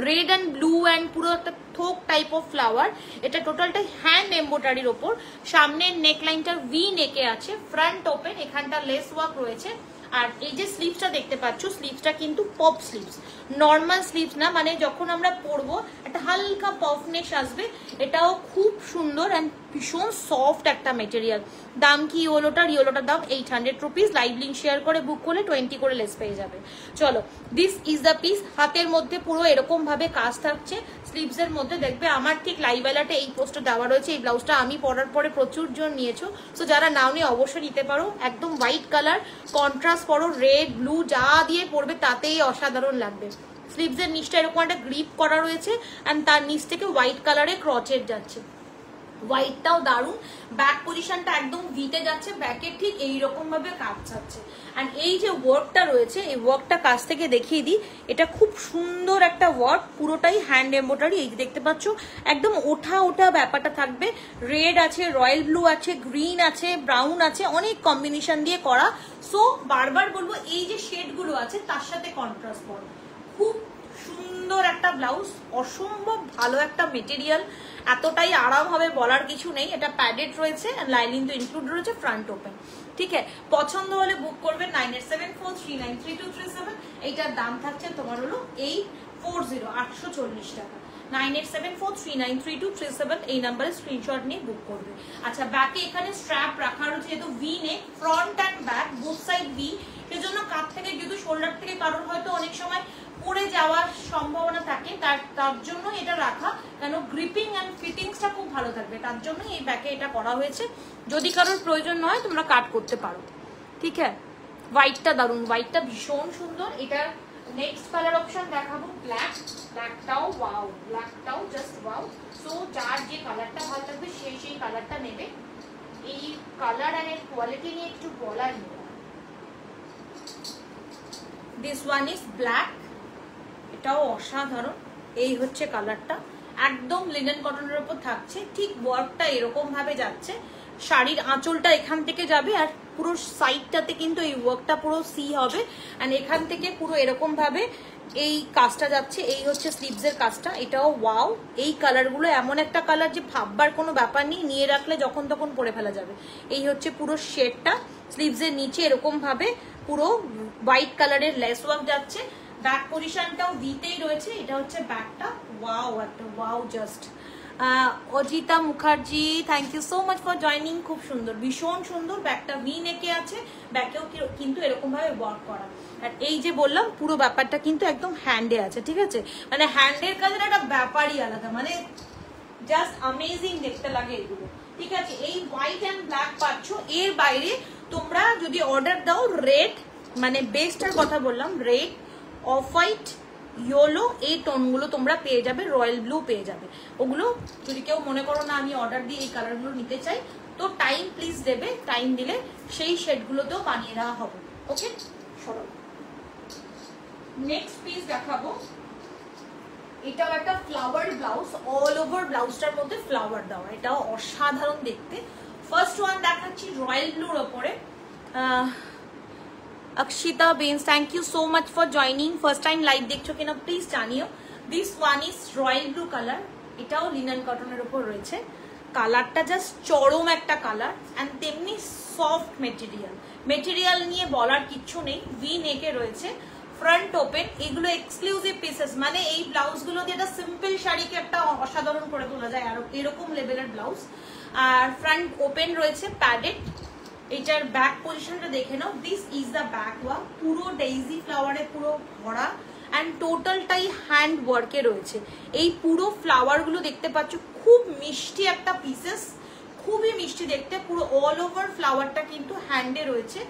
রেড অ্যান্ড ব্লু অ্যান্ড পুরো একটা থোক টাইপ অফ ফ্লাওয়ার। এটা টোটালটা হ্যান্ড এমব্রয়ডারির ওপর। সামনের নেকলাইনটা ভি নেকে আছে, ফ্রন্ট ওপেন, এখানটা লেস ওয়ার্ক রয়েছে। আর এই যে স্লিভসটা দেখতে পাচ্ছ, স্লিভসটা কিন্তু পপ স্লিভস, নর্মাল স্লিভস না। মানে যখন আমরা পরবো একটা হালকা পফনেস আসবে। এটাও খুব সুন্দর অ্যান্ড ভীষণ সফট একটা মেটেরিয়াল। দাম কি ইয়োলোটার দাম 800 রুপিস। লাইভ লিঙ্ক শেয়ার করে বুক করলে 20 করে লেস পেয়ে যাবে। চলো, দিস ইজ দ্য পিস। হাতের মধ্যে পুরো এরকম ভাবে কাজ থাকছে, স্লিভসের মধ্যে দেখবে আমার ঠিক লাইভ অ্যালার্টে এই পোস্টটা দেওয়া রয়েছে। এই ব্লাউজটা আমি পরার পরে প্রচুর জন নিয়েছো, সো যারা নাওনি অবশ্যই নিতে পারো। একদম হোয়াইট কালার, কন্ট্রাস্ট পরো, রেড ব্লু যা দিয়ে পরবে তাতেই অসাধারণ লাগবে। স্লিভসের নিচটা এরকম একটা গ্রিপ করা রয়েছে অ্যান্ড তার নিচ থেকে হোয়াইট কালারে ক্রচেট যাচ্ছে। হোয়াইটটাও দারুণ। ব্যাক পজিশনটা একদম ভিটে যাচ্ছে, ব্যাকে ঠিক এইরকম ভাবে কাজ যাচ্ছে। অ্যান্ড এই যে ওয়ার্কটা রয়েছে, এই ওয়ার্কটা কাছ থেকে দেখিয়ে দিই। এটা খুব সুন্দর একটা ওয়ার্ক, পুরোটাই হ্যান্ড এমব্রয়ডারি। এই যে দেখতে পাচ্ছ, একদম ওঠা ওঠা ব্যাপারটা থাকবে। রেড আছে, রয়্যাল ব্লু আছে, গ্রিন আছে, ব্রাউন আছে, অনেক কম্বিনেশন দিয়ে করা। সো বারবার বলবো, এই যে শেডগুলো আছে তার সাথে কন্ট্রাস্ট করো। খুব সুন্দর একটা ব্লাউজ, অসম্ভব ভালো একটা মেটেরিয়াল, এতটাই আরাম হবে বলার কিছু নেই। এটা প্যাডেড রয়েছে, লাইনিং তো ইনক্লুড রয়েছে, ফ্রন্ট ওপেন। ঠিক আছে, পছন্দ হলে বুক করবে 9874393237। এইটার দাম থাকছে তোমার হলো 840 টাকা। 9874393237 এই নাম্বারে স্ক্রিনশট নিয়ে বুক করবে। আচ্ছা, ব্যাকে এখানে স্ট্র্যাপ রাখা রয়েছে, যেহেতু V neck, front and back both side V, সেজন্য কাঁধ থেকে যেহেতু শোল্ডার থেকে কারোর হয়তো অনেক সময় পড়ে যাওয়ার সম্ভাবনা থাকে, তার জন্য এটা রাখা। কেন, গ্রিপিং অ্যান্ড ফিটিংসটা খুব ভালো থাকবে, তার জন্য এই ব্যাকে এটা করা হয়েছে। যদি কারোর প্রয়োজন হয় তোমরা কাট করতে পারো। ঠিক আছে, হোয়াইটটা দারুন, হোয়াইটটা ভীষণ সুন্দর। এটা নেক্সট কালার অপশন দেখাবো ব্ল্যাক। ব্ল্যাকটাও ওয়াও, ব্ল্যাকটাও জাস্ট ওয়াও। সো যার যে কালারটা ভালো থাকবে সেই কালারটা নেবে। এই কালার আর এর কোয়ালিটি নিয়ে একটু বলার নেই। দিস ওয়ান ইজ ব্ল্যাক, এটাও অসাধারণ। এই হচ্ছে কালারটা, একদম লিনেন কটনের উপর থাকছে। ঠিক ওয়ার্কটা এরকম ভাবে যাচ্ছে, শাড়ির আঁচলটা এখান থেকে যাবে আর পুরো সাইডটাতে কিন্তু এই ওয়ার্কটা পুরো সি হবে। এন্ড এখান থেকে পুরো এরকম ভাবে এই কাজটা যাচ্ছে। এই হচ্ছে স্লিভসের কাজটা, এটাও ওয়াও। এই কালারগুলো এমন একটা কালার যে ভাববার কোনো ব্যাপার নেই, নিয়ে রাখলে যখন তখন পরে ফেলা যাবে। এই হচ্ছে পুরো শেডটা, স্লিভসের নিচে এরকম ভাবে পুরো হোয়াইট কালারের লেস ওয়ার্ক যাচ্ছে। ব্যাক পজিশনটাও ভিতেই রয়েছে। এটা হচ্ছে ব্যাকটা, ওয়াও একটা wow just. Ajita Mukherjee thank you so much for joining. খুব সুন্দর, ভীষণ সুন্দর। ব্যাকটা ভি নেকে আছে, ব্যাকেও কিন্তু এরকম ভাবে ওয়ার্ক করা। আর এই যে বললাম পুরো ব্যাপারটা কিন্তু একদম হ্যান্ডে আছে, ঠিক আছে? মানে হ্যান্ডের কাজের একটা ব্যাপারই আলাদা, মানে জাস্ট অ্যামেজিং দেখতে লাগে এগুলো, ঠিক আছে? এই হোয়াইট অ্যান্ড ব্ল্যাক পাচ্ছ। এর বাইরে তোমরা যদি অর্ডার দাও রেড, মানে বেস্টার কথা বললাম, রেড, অফ হোয়াইট, ইয়েলো, এই টোনগুলো তোমরা পেয়ে যাবে, রয়্যাল ব্লু পেয়ে যাবে। ওগুলো যদি কেউ মনে করো না আমি অর্ডার দিয়ে এই কালারগুলো নিতে চাই, তো টাইম প্লিজ দেবে, টাইম দিলে সেই শেডগুলোতেও বানিয়ে দেওয়া হবে। ওকে, সরো নেক্সট পিস দেখাবো। এটাও একটা ফ্লাওয়ার ব্লাউজ, অল ওভার ব্লাউজটার মধ্যে ফ্লাওয়ার দেওয়া, এটাও অসাধারণ দেখতে। ফার্স্ট ওয়ান দেখাচ্ছি রয়্যাল ব্লুর ওপরে। অক্ষিতা বেন্স thank you so much for joining. First time live দেখছো কিনা প্লিজ জানিও। This one is royal blue colour, এটাও লিনেন কটনের উপর রয়েছে। কালারটা জাস্ট চরম একটা কালার, অ্যান্ড তেমনি সফট মেটেরিয়াল। মেটেরিয়াল নিয়ে বলার কিচ্ছু নেই। ভি নেকে রয়েছে, ফ্রন্ট ওপেন। এগুলো এক্সক্লুসিভ পিসেস, মানে এই ব্লাউজগুলো দিয়ে একটা সিম্পল শাড়িকে একটা অসাধারণ করে তোলা যায়, আর এরকম লেভেলের ব্লাউজ। আর ফ্রন্ট ওপেন রয়েছে, প্যাডেড। এটার ব্যাক পজিশনটা দেখে নাও। This is the back work, পুরো ডেইজি ফ্লাওয়ারে পুরো ভরা, অ্যান্ড টোটালটাই হ্যান্ড ওয়ার্কে রয়েছে। এই পুরো ফ্লাওয়ারগুলো দেখতে পাচ্ছ, খুব মিষ্টি একটা পিসেস, খুবই মিষ্টি দেখতে। পুরো অল ওভার ফ্লাওয়ারটা কিন্তু হ্যান্ডে রয়েছে,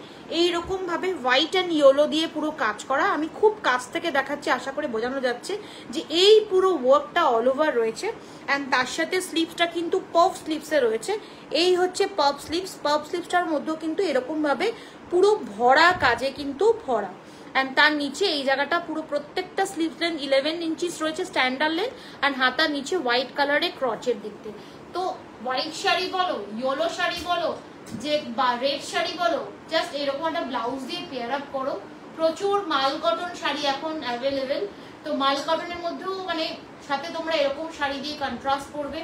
এইরকম ভাবে হোয়াইট অ্যান্ড ইয়েলো দিয়ে পুরো কাজ করা। আমি খুব কাছ থেকে দেখাচ্ছি, আশা করে বোঝানো যাচ্ছে যে এই পুরো ওয়ার্কটা অল ওভার রয়েছে। অ্যান্ড তার সাথে স্লিভসটা কিন্তু পফ স্লিভসে রয়েছে। এই হচ্ছে পফ স্লিভস। পফ স্লিভসটার মধ্যেও কিন্তু এরকম ভাবে পুরো ভরা কাজে কিন্তু ভরা। অ্যান্ড তার নিচে এই জায়গাটা পুরো প্রত্যেকটা স্লিভস লেন্থ 11 ইঞ্চিস রয়েছে স্ট্যান্ডার্ড লেন্থ, অ্যান্ড হাতার নিচে হোয়াইট কালারে ক্রচের দিক দিয়ে। তো হোয়াইট শাড়ি বলো, ইয়েলো শাড়ি বলো, যে বা রেড শাড়ি বলো, জাস্ট এরকম একটা ব্লাউজ দিয়ে পেয়ার আপ করো। প্রচুর মাল কটন শাড়ি এখন অ্যাভেলেবেল, তো মাল কটনের মধ্যেও মানে সাথে তোমরা এরকম শাড়ি দিয়ে কন্ট্রাস্ট করবে,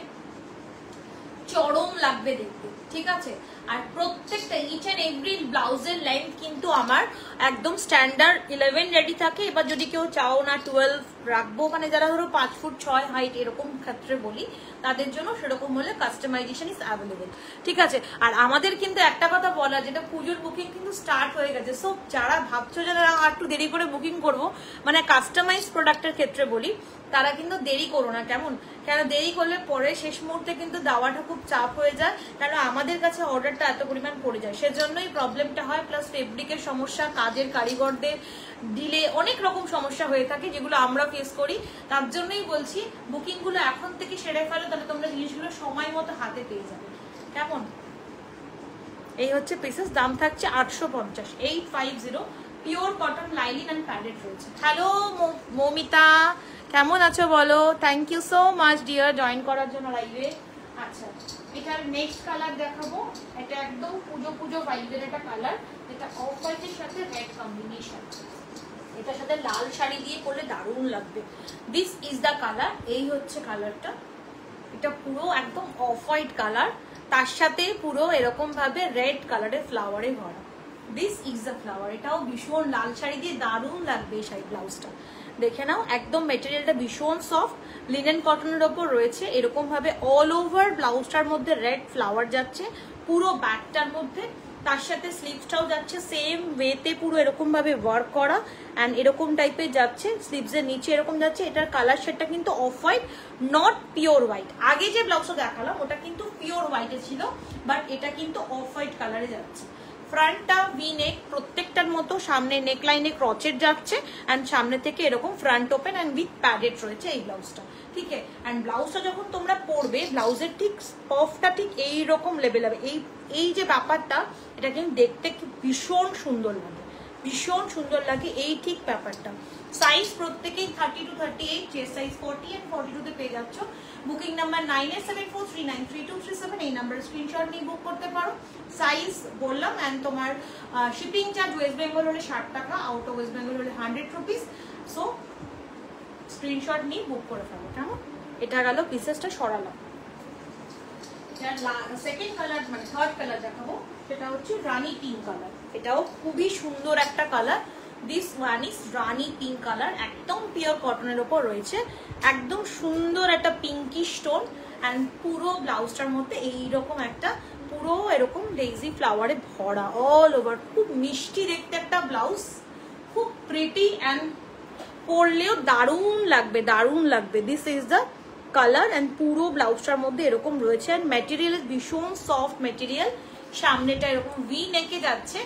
চরম লাগবে দেখতে, ঠিক আছে? আর প্রত্যেকটা ইচ অ্যান্ড এভরি ব্লাউজের লেন্থ কিন্তু আমার একদম স্ট্যান্ডার্ড 11 রেডি থাকে। এবার যদি কেউ চাও না 12 রাখবো, মানে যারা ধরো 5 ফুট 6 হাইট এরকম ক্ষেত্রে বলি, তাদের জন্য সেরকম হলে কাস্টমাইজেশন ইজ অ্যাভেলেবেল, ঠিক আছে? আর আমাদের কিন্তু একটা কথা বলা, যেটা পুজোর বুকিং কিন্তু স্টার্ট হয়ে গেছে। সো যারা ভাবছো যে একটু দেরি করে বুকিং করবো, মানে কাস্টমাইজ প্রোডাক্টের ক্ষেত্রে বলি, তারা কিন্তু দেরি করো না, কেমন? কেন দেরি করলে পরে শেষ মুহূর্তে কিন্তু দেওয়াটা খুব চাপ হয়ে যায়, কারণ আমাদের কাছে অর্ডারটা এত পরিমাণ পড়ে যায়, সেজন্যই প্রবলেমটা হয়। প্লাস ফেব্রিকের সমস্যা, কাজের কারিগরদের ডিলে, অনেক রকম সমস্যা হয়ে থাকে যেগুলো আমরা ফেস করি। তার জন্যই বলছি বুকিংগুলো এখন থেকে সেরে ফেলো, তাহলে তোমরা জিনিসগুলো সময় মতো হাতে পেয়ে যাবে, কেমন? এই হচ্ছে পিসেস, দাম থাকছে 850, 850, pure cotton, lining and padded রয়েছে। হ্যালো মৌমিতা, কেমন আছো বলো? Thank you so much dear join করার জন্য লাইভে। আচ্ছা, এটার নেক্সট কালার দেখাবো। এটা একদম পুজো পুজো ভাইবের একটা কালার, এটা অফ হোয়াইটের সাথে রেড কম্বিনেশন। এটার সাথে লাল শাড়ি দিয়ে করলে দারুণ লাগবে। দিস ইজ দ্য কালার, এই হচ্ছে কালারটা। এটা পুরো একদম অফ হোয়াইট কালার, তার সাথে পুরো এরকম ভাবে রেড কালারের ফ্লাওয়ারে ভরা। This is the flower. এটাও ভীষণ লাল শাড়ি দিয়ে দারুণ লাগবে এই শাড়ি ব্লাউজটা। দেখে নাও, একদম মেটেরিয়ালটা ভীষণ সফট, লিনেন কটনের ওপর রয়েছে। এরকম ভাবে অল ওভার ব্লাউজটার মধ্যে রেড ফ্লাওয়ার যাচ্ছে পুরো ব্যাকটার মধ্যে, তার সাথে স্লিভসটাও যাচ্ছে সেম ওয়েতে, পুরো এরকম ভাবে ওয়ার্ক করা, অ্যান্ড এরকম টাইপের যাচ্ছে। স্লিভসের নিচে এরকম যাচ্ছে। এটার কালার শেডটা কিন্তু off white, not pure white. আগে যে ব্লাউজটা দেখালাম ওটা কিন্তু পিওর হোয়াইটে ছিল, বাট এটা কিন্তু অফ হোয়াইট কালারে যাচ্ছে। ফ্রন্টটা ভি নেক প্রত্যেকটার মতো, সামনে নেক লাইনে ক্রচের যাচ্ছে, অ্যান্ড সামনে থেকে এরকম front open and with padded রয়েছে এই ব্লাউজটা, ঠিক আছে? অ্যান্ড ব্লাউজটা যখন তোমরা পরবে, ব্লাউজের ঠিক পফটা ঠিক এইরকম লেভেল হবে। এই যে ব্যাপারটা, এটা কিন্তু দেখতে ভীষণ সুন্দর লাগে, ভীষণ সুন্দর লাগে এই ঠিক ব্যাপারটা। সাইজ প্রত্যেকেই 30 to 38, চেস্ট সাইজ 40 and 42 তে পেয়ে যাচ্ছ। বুকিং নাম্বার 9874393237, এই নাম্বারে স্ক্রিনশট নিয়ে বুক করতে পারো। সাইজ বললাম, অ্যান্ড তোমার শিপিং চার্জ ওয়েস্ট বেঙ্গল হলে 60 টাকা, আউট অফ ওয়েস্ট বেঙ্গল হলে 100 রুপিস। সো স্ক্রিনশট নিয়ে বুক করে ফেলো, কেমন? এটা গেল পিসেসটা সরালাম। সেকেন্ড কালার মানে থার্ড কালার দেখাবো, সেটা হচ্ছে রানী পিঙ্ক কালার। এটাও খুবই সুন্দর একটা colour, this one is Rani pink colour, একদম পিওর কটনের ওপর রয়েছে, একদম সুন্দর একটা পিঙ্কি স্টোন অ্যান্ড পুরো ব্লাউজটার মধ্যে এইরকম একটা পুরো এরকম ডেইজি ফ্লাওয়ারে ভরা অল ওভার। খুব মিষ্টি দেখতে একটা ব্লাউজ, খুব প্রিটি অ্যান্ড পরলেও দারুণ লাগবে, দারুণ লাগবে। This is the colour and পুরো ব্লাউজটার মধ্যে এরকম রয়েছে অ্যান্ড ম্যাটেরিয়াল ভীষণ সফট ম্যাটেরিয়াল। সামনেটা এরকম ভি নেকে যাচ্ছে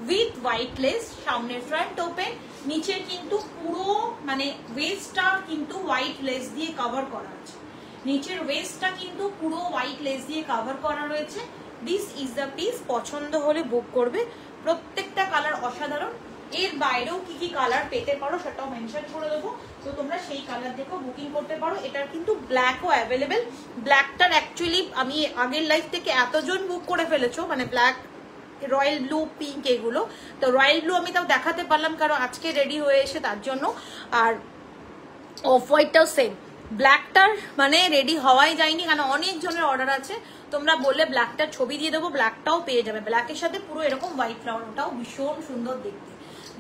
উইথ হোয়াইট লেস, সামনের ফ্রন্ট ওপেন, নিচের কিন্তু পুরো মানে ওয়েস্টটা কিন্তু হোয়াইট লেস দিয়ে কভার করা আছে, নিচের ওয়েস্টটা কিন্তু পুরো হোয়াইট লেস দিয়ে কভার করা রয়েছে। দিস ইজ দ্য পিস, পছন্দ হলে বুক করবে। প্রত্যেকটা কালার অসাধারণ। এর বাইরেও কি কি কালার পেতে পারো সেটাও মেনশন করে দেবো, তো তোমরা সেই কালার দেখেও বুকিং করতে পারো। এটার কিন্তু ব্ল্যাকও অ্যাভেলেবেল। ব্ল্যাকটার অ্যাকচুয়ালি আমি আগের লাইফ থেকে এতজন বুক করে ফেলেছো, মানে ব্ল্যাক, রয়্যাল ব্লু, পিঙ্ক এগুলো, তো রয়্যাল ব্লু আমি তাও দেখাতে পারলাম কারণ আজকে রেডি হয়ে এসে তার জন্য। আর অফ হোয়াইটটাও সেম, ব্ল্যাকটার মানে রেডি হওয়াই যায়নি কারণ অনেক জনের অর্ডার আছে। তোমরা বললে ব্ল্যাকটার ছবি দিয়ে দেবো, ব্ল্যাকটাও পেয়ে যাবে, ব্ল্যাকের সাথে পুরো এরকম হোয়াইট ফ্লাওয়ার, ওটাও ভীষণ সুন্দর দেখতে।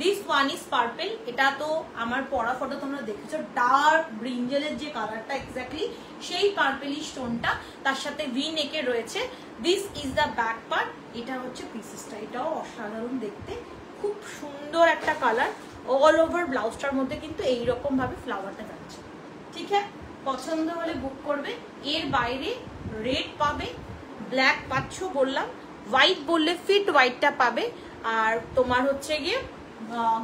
দিস ওয়ান ইজ পার্পেল, এটা তো আমার পরা ফটো তোমরা দেখেছো, ডার্ক ব্রিঞ্জেলের যে কালারটা এক্স্যাক্টলি সেই পার্পেলি স্টোনটা, তার সাথে ভি নেকে রয়েছে। This is the back part, এটা হচ্ছে পিসেসটা, এটাও অসাধারণ দেখতে, খুব সুন্দর একটা কালার। অল ওভার ব্লাউজটার মধ্যে কিন্তু এইরকম ভাবে ফ্লাওয়ারটা যাচ্ছে। ঠিক আছে, পছন্দ হলে বুক করবে। এর বাইরে রেড পাবে, ব্ল্যাক পাচ্ছ বললাম, হোয়াইট বললে ফিট হোয়াইটটা পাবে, আর তোমার হচ্ছে গিয়ে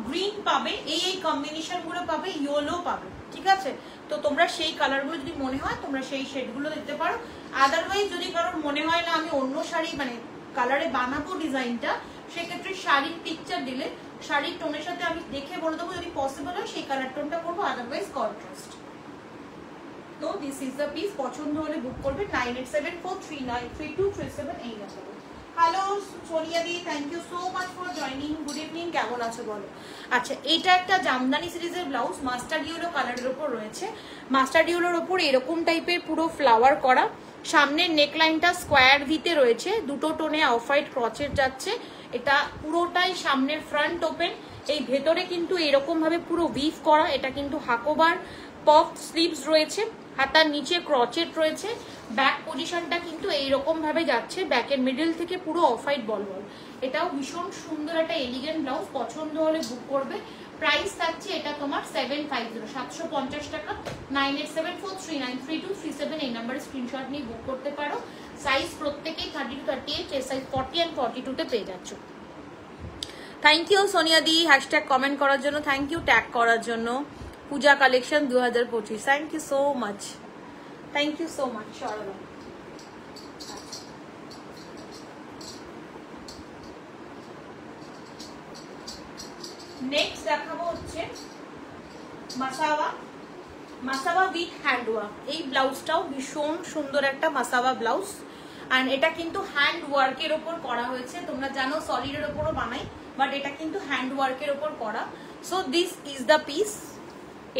গ্রিন পাবে, এই কম্বিনেশন গুলো পাবে, ইয়েলো পাবে। ঠিক আছে, তো তোমরা সেই কালারগুলো যদি মনে হয় তোমরা সেই শেডগুলো দিতে পারো। আদারওয়াইজ যদি কারোর মনে হয় না আমি অন্য শাড়ি মানে কালারে বানাবো ডিজাইনটা, সেক্ষেত্রে শাড়ির পিকচার দিলে শাড়ির টোনের সাথে আমি দেখে বলে দেবো, যদি পসিবল হয় সেই কালার টোনটা করবো, আদারওয়াইজ কন্ট্রাস্ট। তো দিস ইজ দ্য পিস, পছন্দ হলে বুক করবে 9874393237 এই নাম্বারে। হ্যালো সোনিয়া দি, thank you so much for joining. Good evening, কেমন আছো বলো? আচ্ছা, এটা একটা জামদানি সিরিজের ব্লাউজ, মাস্টার্ড ইয়েলো কালারের ওপর রয়েছে। মাস্টার্ড ইয়েলোর ওপর এরকম টাইপের পুরো ফ্লাওয়ার করা, সামনের নেকলাইনটা স্কোয়ার ভিতে রয়েছে, দুটো টোনে অফ হোয়াইট ক্রচের যাচ্ছে। এটা পুরোটাই সামনের ফ্রন্ট ওপেন, এই ভেতরে কিন্তু এরকম ভাবে পুরো উইভ করা। এটা কিন্তু হাকোবার পফ স্লিভস রয়েছে, হাতার নিচে ক্রচেট রয়েছে। ব্যাক পজিশনটা কিন্তু এইরকম ভাবে যাচ্ছে, ব্যাকের মিডল থেকে পুরো অফ হোয়াইট বল বল। এটাও ভীষণ সুন্দর একটা এলিগেন্ট ব্লাউজ, পছন্দ হলে বুক করবে। প্রাইস থাকছে এটা তোমার 750, 750 টাকা। 9874393237 এই নাম্বারে স্ক্রিনশট নিয়ে বুক করতে পারো। সাইজ প্রত্যেকেই 30 to 38, এর সাইজ 40 and 42 তে পেয়ে যাচ্ছ। Thank you Sonia di hashtag comment করার জন্য, থ্যাংক ইউ ট্যাগ করার জন্য। Puja collection 2025, thank you so much, thank you so much Sarala. Next দেখাবো হচ্ছে মাসাবা, মাসাবা উইথ হ্যান্ডওয়ার্ক। এই ব্লাউজটাও ভীষণ সুন্দর একটা মাসাবা ব্লাউজ, আর এটা কিন্তু হ্যান্ড ওয়ার্কের ওপর করা হয়েছে। তোমরা জানো সলিডের ওপরও বানাই, বাট এটা কিন্তু হ্যান্ড ওয়ার্কের ওপর করা। So this is the piece,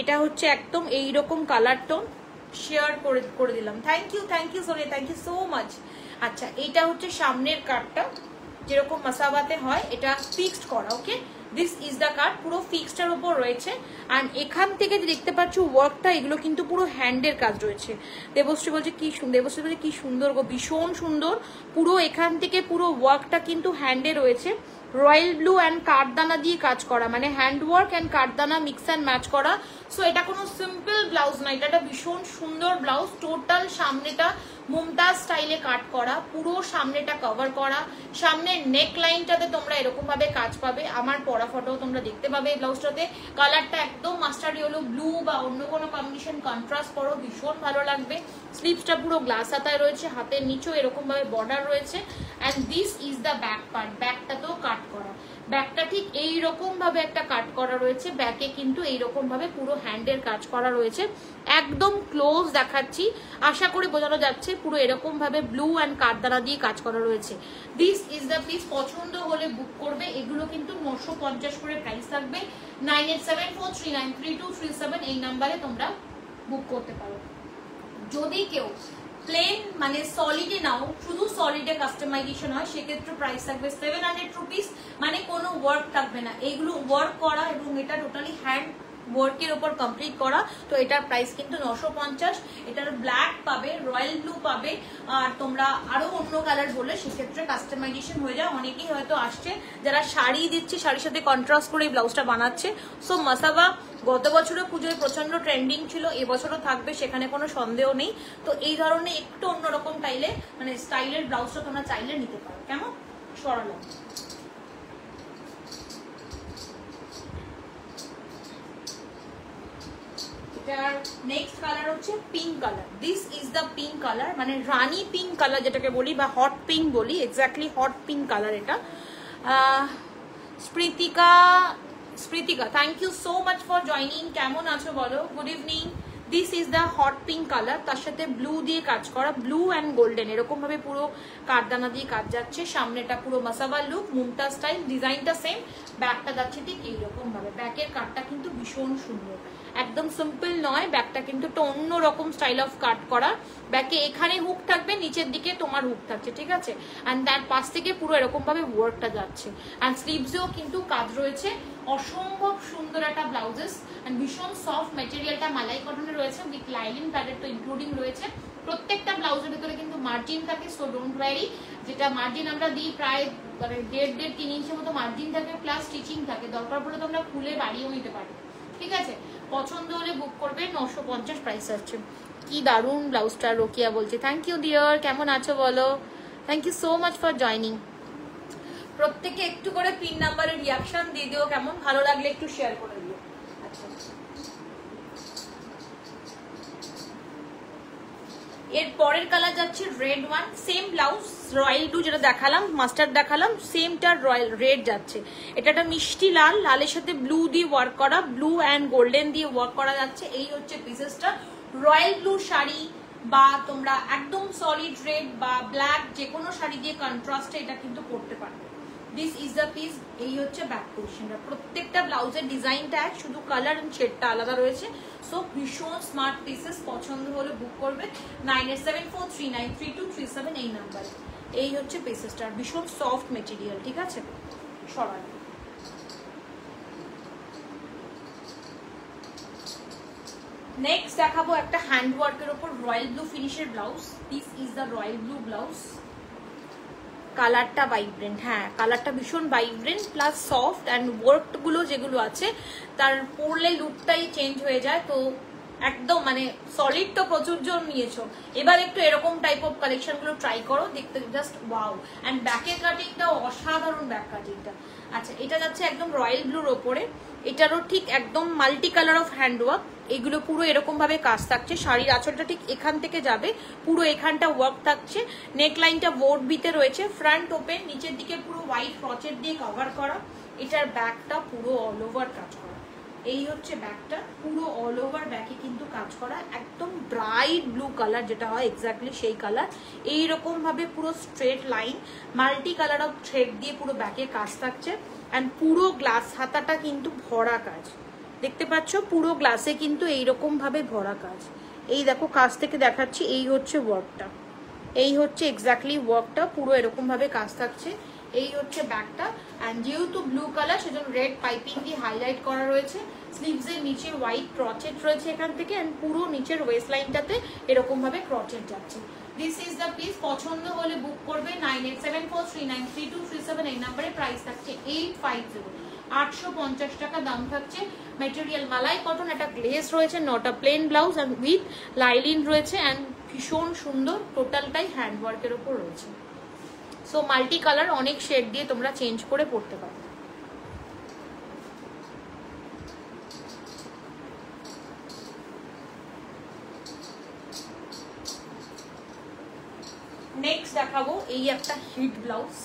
এটা হচ্ছে একদম এইরকম কালার টোন, শেয়ার করে দিলাম। Thank you Sonia, thank you so much. আচ্ছা, এইটা হচ্ছে সামনের কাটটা, যেরকম মাসাবাতে হয়, এটা ফিক্সড করা। ওকে, দিস ইজ দ্য কাট, পুরো ফিক্সডের ওপর রয়েছে। আর এখান থেকে যে দেখতে পাচ্ছ ওয়ার্কটা, এগুলো কিন্তু পুরো হ্যান্ডের কাজ রয়েছে। দেবশ্রী বলছে কি সুন্দর, দেবশ্রী বলছে কি সুন্দর গো, ভীষণ সুন্দর। পুরো এখান থেকে পুরো ওয়ার্কটা কিন্তু হ্যান্ডে রয়েছে, রয়্যাল ব্লু অ্যান্ড কাঠদানা দিয়ে কাজ করা, মানে হ্যান্ড ওয়ার্ক অ্যান্ড কাঠদানা মিক্স অ্যান্ড ম্যাচ করা। সো এটা কোনো সিম্পল ব্লাউজ না, এটা একটা ভীষণ সুন্দর ব্লাউজ। টোটাল সামনেটা মুমতাজ স্টাইলে কাট করা, পুরো সামনেটা কভার করা, সামনের নেক লাইনটাতে তোমরা এরকম ভাবে কাজ পাবে। আমার পরা ফটো তোমরা দেখতে পাবে এই ব্লাউজটাতে। কালারটা একদম মাস্টার্ড ইয়েলো, ব্লু বা অন্য কোনো কম্বিনেশন কন্ট্রাস্ট করো, ভীষণ ভালো লাগবে। স্লিভসটা পুরো গ্লাস হাতায় রয়েছে, হাতের নিচেও এরকম ভাবে বর্ডার রয়েছে। And this is the back part, ব্যাকটাতেও কাট করা, ব্যাকটা ঠিক এইরকম ভাবে একটা কাট করা রয়েছে। ব্যাকে কিন্তু এইরকম ভাবে পুরো হ্যান্ডের কাজ করা রয়েছে। একদম ক্লোজ দেখাচ্ছি, আশা করি বোঝানো যাচ্ছে। পুরো এরকম ভাবে ব্লু অ্যান্ড কাঠদানা দিয়ে কাজ করা রয়েছে। দিস ইজ দ্য পিস, পছন্দ হলে বুক করবে। এগুলো কিন্তু 950 করে প্রাইস থাকবে। 9874393237 এই নাম্বারে তোমরা বুক করতে পারো। যদি কেউ প্লেন মানে সলিডে নাও, শুধু সলিডে কাস্টমাইজেশন হয়, সেক্ষেত্রে প্রাইস থাকবে 700 রুপিস, মানে কোনো ওয়ার্ক থাকবে না, এইগুলো ওয়ার্ক করা এবং এটা টোটালি হ্যান্ড ওয়ার্কের উপর কমপ্লিট করা। তো এটার প্রাইস কিন্তু 950। এটার ব্ল্যাক পাবে, রয়্যাল ব্লু পাবে, আর তোমরা আরো অন্য কালার বলে সেক্ষেত্রে কাস্টমাইজেশন হয়ে যায়। অনেকেই হয়তো আসছে যারা শাড়ি দিচ্ছে, শাড়ির সাথে কন্ট্রাস্ট করে এই ব্লাউজটা বানাচ্ছে। সো মাসাবা গত বছরও পুজোয় প্রচন্ড ট্রেন্ডিং ছিল, এবছরও থাকবে, সেখানে কোনো সন্দেহ নেই। তো এই ধরনের একটু অন্যরকম টাইলে মানে স্টাইলের ব্লাউজটা তোমরা চাইলে নিতে পারো। কেমন সরালাম। এটার নেক্সট কালার হচ্ছে pink colour. This is the pink colour, মানে রানী পিঙ্ক কালার যেটাকে বলি বা হট পিঙ্ক বলি, এক্স্যাক্টলি হট পিঙ্ক কালার এটা। Smritika thank you so much for joining. কেমন আছো বলো? Good evening. This is the hot pink colour, তার সাথে ব্লু দিয়ে কাজ করা, ব্লু অ্যান্ড গোল্ডেন এরকম ভাবে পুরো কাঠদানা দিয়ে কাজ যাচ্ছে। সামনেটা পুরো মাসাবা লুক, মুমতা স্টাইল, ডিজাইনটা সেম, ব্যাকটা যাচ্ছে ঠিক এইরকম ভাবে। ব্যাকের কাটটা কিন্তু ভীষণ সুন্দর, একদম সিম্পল নয়, ব্যাকটা কিন্তু একটা অন্যরকম স্টাইল অফ কাট করা। ব্যাকে এখানে হুক থাকবে, নিচের দিকে তোমার হুক থাকছে, ঠিক আছে। অ্যান্ড তার পাশ থেকে পুরো এরকম ভাবে ওয়ার্কটা যাচ্ছে। অ্যান্ড স্লিভসেও কিন্তু কাজ রয়েছে, অসম্ভব সুন্দর একটা ব্লাউজেস। অ্যান্ড ভীষণ সফট মেটেরিয়ালটা মালাই কটনের রয়েছে, উইথ লাইলিন প্যাডের তো ইনক্লুডিং রয়েছে। প্রত্যেকটা ব্লাউজের ভেতরে কিন্তু মার্জিন থাকে, সো ডোন্ট ওয়ারি। যেটা মার্জিন আমরা দিই প্রায় মানে 1.5-3 ইঞ্চের মতো মার্জিন থাকে, প্লাস স্টিচিং থাকে, দরকার পড়লে তো আমরা খুলে বাড়িয়েও নিতে পারি, ঠিক আছে। পছন্দ হলে বুক করবে, 950 প্রাইস আসছে। কি দারুণ ব্লাউজটা, রোকিয়া বলছে। থ্যাংক ইউ ডিয়ার, কেমন আছো বলো? Thank you so much for joining. প্রত্যেকে একটু করে পিন নাম্বারের রিয়াকশন দিয়ে দিও, কেমন ভালো লাগলে একটু শেয়ার করে দিও। আচ্ছা, এর পরের কালার যাচ্ছে red one, same blouse, royal blue যেটা দেখালাম, মাস্টার্ড দেখালাম, সেমটার রয়্যাল রেড যাচ্ছে। এটা একটা মিষ্টি লাল, লালের সাথে ব্লু দিয়ে ওয়ার্ক করা, ব্লু অ্যান্ড গোল্ডেন দিয়ে ওয়ার্ক করা যাচ্ছে। এই হচ্ছে পিসেসটা। রয়্যাল ব্লু শাড়ি বা তোমরা একদম সলিড রেড বা ব্ল্যাক যে কোনো শাড়ি দিয়ে কন্ট্রাস্টে এটা কিন্তু করতে পারবে। This is the piece. এই হচ্ছে ব্যাক পোর্শনটা। প্রত্যেকটা ব্লাউজের ডিজাইনটা এক, শুধু কালার এন্ড শেডটা আলাদা রয়েছে। সো ভীষণ স্মার্ট পিসেস, পছন্দ হলে বুক করবে 9874393237 এই নাম্বারে। এই হচ্ছে পিসেসটা, ভীষণ সফট মেটেরিয়াল, ঠিক আছে। সরাই নেক্সট দেখাবো একটা হ্যান্ড ওয়ার্কের উপর রয়্যাল ব্লু ফিনিশের blouse. This is the royal blue blouse. কালারটা ভাইব্রেন্ট, হ্যাঁ কালারটা ভীষণ ভাইব্রেন্ট, প্লাস সফট অ্যান্ড ওয়ার্কগুলো যেগুলো আছে তার পরলে লুকটাই চেঞ্জ হয়ে যায়। তো একদম মানে সলিড তো প্রচুর জন নিয়েছো, এবার একটু এরকম টাইপ অফ কালেকশন গুলো ট্রাই করো, দেখতে জাস্ট ওয়াও। অ্যান্ড ব্যাকের কাটিংটাও অসাধারণ, ব্যাক কাটিংটা। আচ্ছা, এটা যাচ্ছে একদম রয়্যাল ব্লুর ওপরে, এটারও ঠিক একদম মাল্টি কালার অফ হ্যান্ডওয়ার্ক। এগুলো পুরো এরকম ভাবে কাজ থাকছে। শাড়ির আঁচলটা ঠিক এখান থেকে যাবে, পুরো এখানটা ওয়ার্ক থাকছে। নেক লাইনটা বোর্ড বিতে রয়েছে, ফ্রন্ট ওপেন, নিচের দিকে পুরো হোয়াইট ক্রচের দিয়ে কভার করা। এটার ব্যাকটা পুরো অল ওভার কাজ করা। এই হচ্ছে ব্যাকটা, পুরো অল ওভার ব্যাকে কিন্তু কাজ করা, একদম ব্রাইট ব্লু কালার যেটা হয় এক্স্যাক্টলি সেই কালার। এইরকম ভাবে পুরো straight line, multi colour of thread দিয়ে পুরো ব্যাকে কাজ থাকছে। অ্যান্ড পুরো গ্লাস হাতাটা কিন্তু ভরা কাজ, দেখতে পাচ্ছ পুরো গ্লাসে কিন্তু এইরকম ভাবে ভরা কাজ। এই দেখো কাজ থেকে দেখাচ্ছি, এই হচ্ছে ওয়ার্কটা, এই হচ্ছে এক্স্যাক্টলি ওয়ার্কটা, পুরো এরকম ভাবে কাজ থাকছে। এই হচ্ছে ব্যাকটা। অ্যান্ড যেহেতু ব্লু কালার সেজন্য রেড পাইপিং দিয়ে হাইলাইট করা রয়েছে। স্লিভসের নিচে হোয়াইট ক্রচেট রয়েছে এখান থেকে, অ্যান্ড পুরো নিচের ওয়েস্ট লাইনটাতে এরকম ভাবে ক্রচেট যাচ্ছে। This is the piece. পছন্দ হলে বুক করবে 9874393237 এই নাম্বারে। প্রাইস থাকছে 850, 850 টাকা দাম থাকছে। মেটেরিয়াল মালাই কটন, একটা গ্লেজ রয়েছে, not a plain blouse, and with lining রয়েছে, অ্যান্ড ভীষণ সুন্দর, টোটালটাই হ্যান্ডওয়ার্কের ওপর রয়েছে। সো মাল্টি কালার, অনেক শেড দিয়ে তোমরা চেঞ্জ করে পড়তে পারো। নেক্সট দেখাবো এই একটা হিট ব্লাউজ।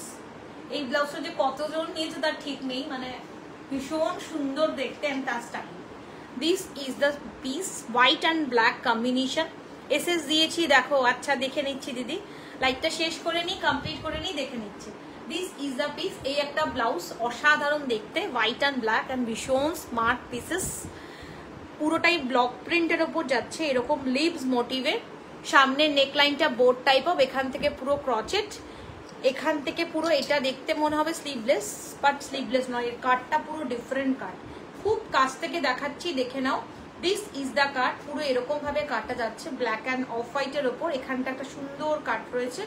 এই ব্লাউজটা যে কতজন নিয়েছে তার ঠিক নেই, মানে ভীষণ সুন্দর দেখতে এন্ড তার style. This is the piece, white and black combination. SS দিয়েছি দেখো, আচ্ছা দেখে নিচ্ছি দিদি, লাইটটা শেষ করে নিই, কমপ্লিট করে নিই, দেখে নিচ্ছি। This is the piece. এই একটা ব্লাউজ, অসাধারণ দেখতে, হোয়াইট অ্যান্ড ব্ল্যাক অ্যান্ড ভীষণ স্মার্ট পিসেস। পুরোটাই ব্লক প্রিন্টের ওপর যাচ্ছে, এরকম লিভস মোটিভে। সামনের নেকলাইনটা বোর্ড টাইপ অফ, এখান থেকে পুরো ক্রচেট, এখান থেকে পুরো এটা দেখতে মনে হবে স্লিভলেস, বাট স্লিভলেস নয়, এর কাটটা পুরো ডিফারেন্ট কাট। খুব কাছ থেকে দেখাচ্ছি, দেখে নাও। দিস ইজ দ্য কাট, পুরো এরকম ভাবে কাটটা যাচ্ছে ব্ল্যাক অ্যান্ড অফ হোয়াইটের ওপর। এখানটা একটা সুন্দর কাট রয়েছে,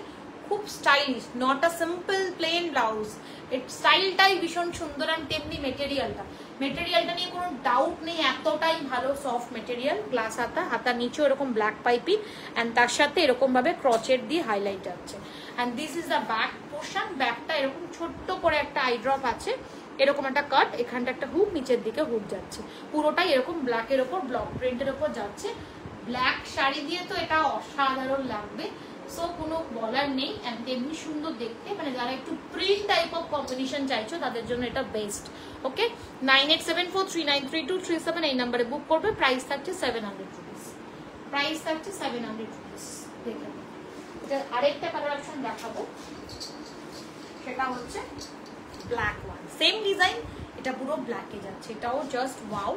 খুব stylish, not a simple plain blouse. এর স্টাইলটাই ভীষণ সুন্দর। আর তেমনি মেটেরিয়ালটা নিয়ে কোনো ডাউট নেই, এতটাই ভালো সফট মেটেরিয়াল। গ্লাস হাতা, হাতার নিচেও এরকম ব্ল্যাক পাইপিং, অ্যান্ড তার সাথে এরকম ভাবে ক্রচেট দিয়ে হাইলাইট আছে। And this is the back portion. ব্যাকটা এরকম ছোট্ট করে একটা আই ড্রপ আছে, এরকম একটা কাট, এখানটা একটা হুক, নিচের দিকে হুক যাচ্ছে, পুরোটাই এরকম ব্ল্যাকের ওপর ব্লক প্রিন্টের ওপর যাচ্ছে। ব্ল্যাক শাড়ি দিয়ে তো এটা অসাধারণ লাগবে, সো কোনো বলার নেই। অ্যান্ড তেমনি সুন্দর দেখতে, মানে যারা একটু প্রিন্ট টাইপ অফ কম্বিনেশন চাইছো তাদের জন্য এটা বেস্ট। ওকে, 9874393237 এই নাম্বারে বুক করবে। প্রাইস থাকছে 700 রুপিস, প্রাইস থাকছে 700 রুপিস। দেখে এটা আরেকটা কালার অপশন দেখাবো, সেটা হচ্ছে ব্ল্যাক ওয়ান, সেম ডিজাইন, এটা পুরো ব্ল্যাকে যাচ্ছে, এটাও জাস্ট ওয়াও।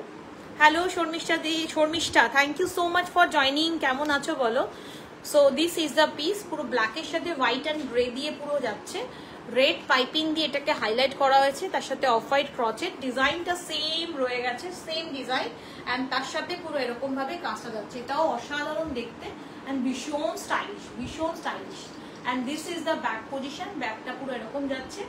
হ্যালো শর্মিষ্ঠা দি, Sharmistha thank you so much for joining, কেমন আছো বলো। So this is the piece, পুরো ব্ল্যাকের সাথে হোয়াইট অ্যান্ড গ্রে দিয়ে পুরো যাচ্ছে, রেড পাইপিং দিয়ে এটাকে হাইলাইট করা হয়েছে, তার সাথে অফ হোয়াইট ক্রচেট, ডিজাইনটা সেম রয়ে গেছে, সেম ডিজাইন, অ্যান্ড তার সাথে পুরো এরকম ভাবে কাঁচা যাচ্ছে, এটাও অসাধারণ দেখতে অ্যান্ড ভীষণ স্টাইলিশ, ভীষণ stylish. And this is the back position, ব্যাকটা পুরো এরকম যাচ্ছে,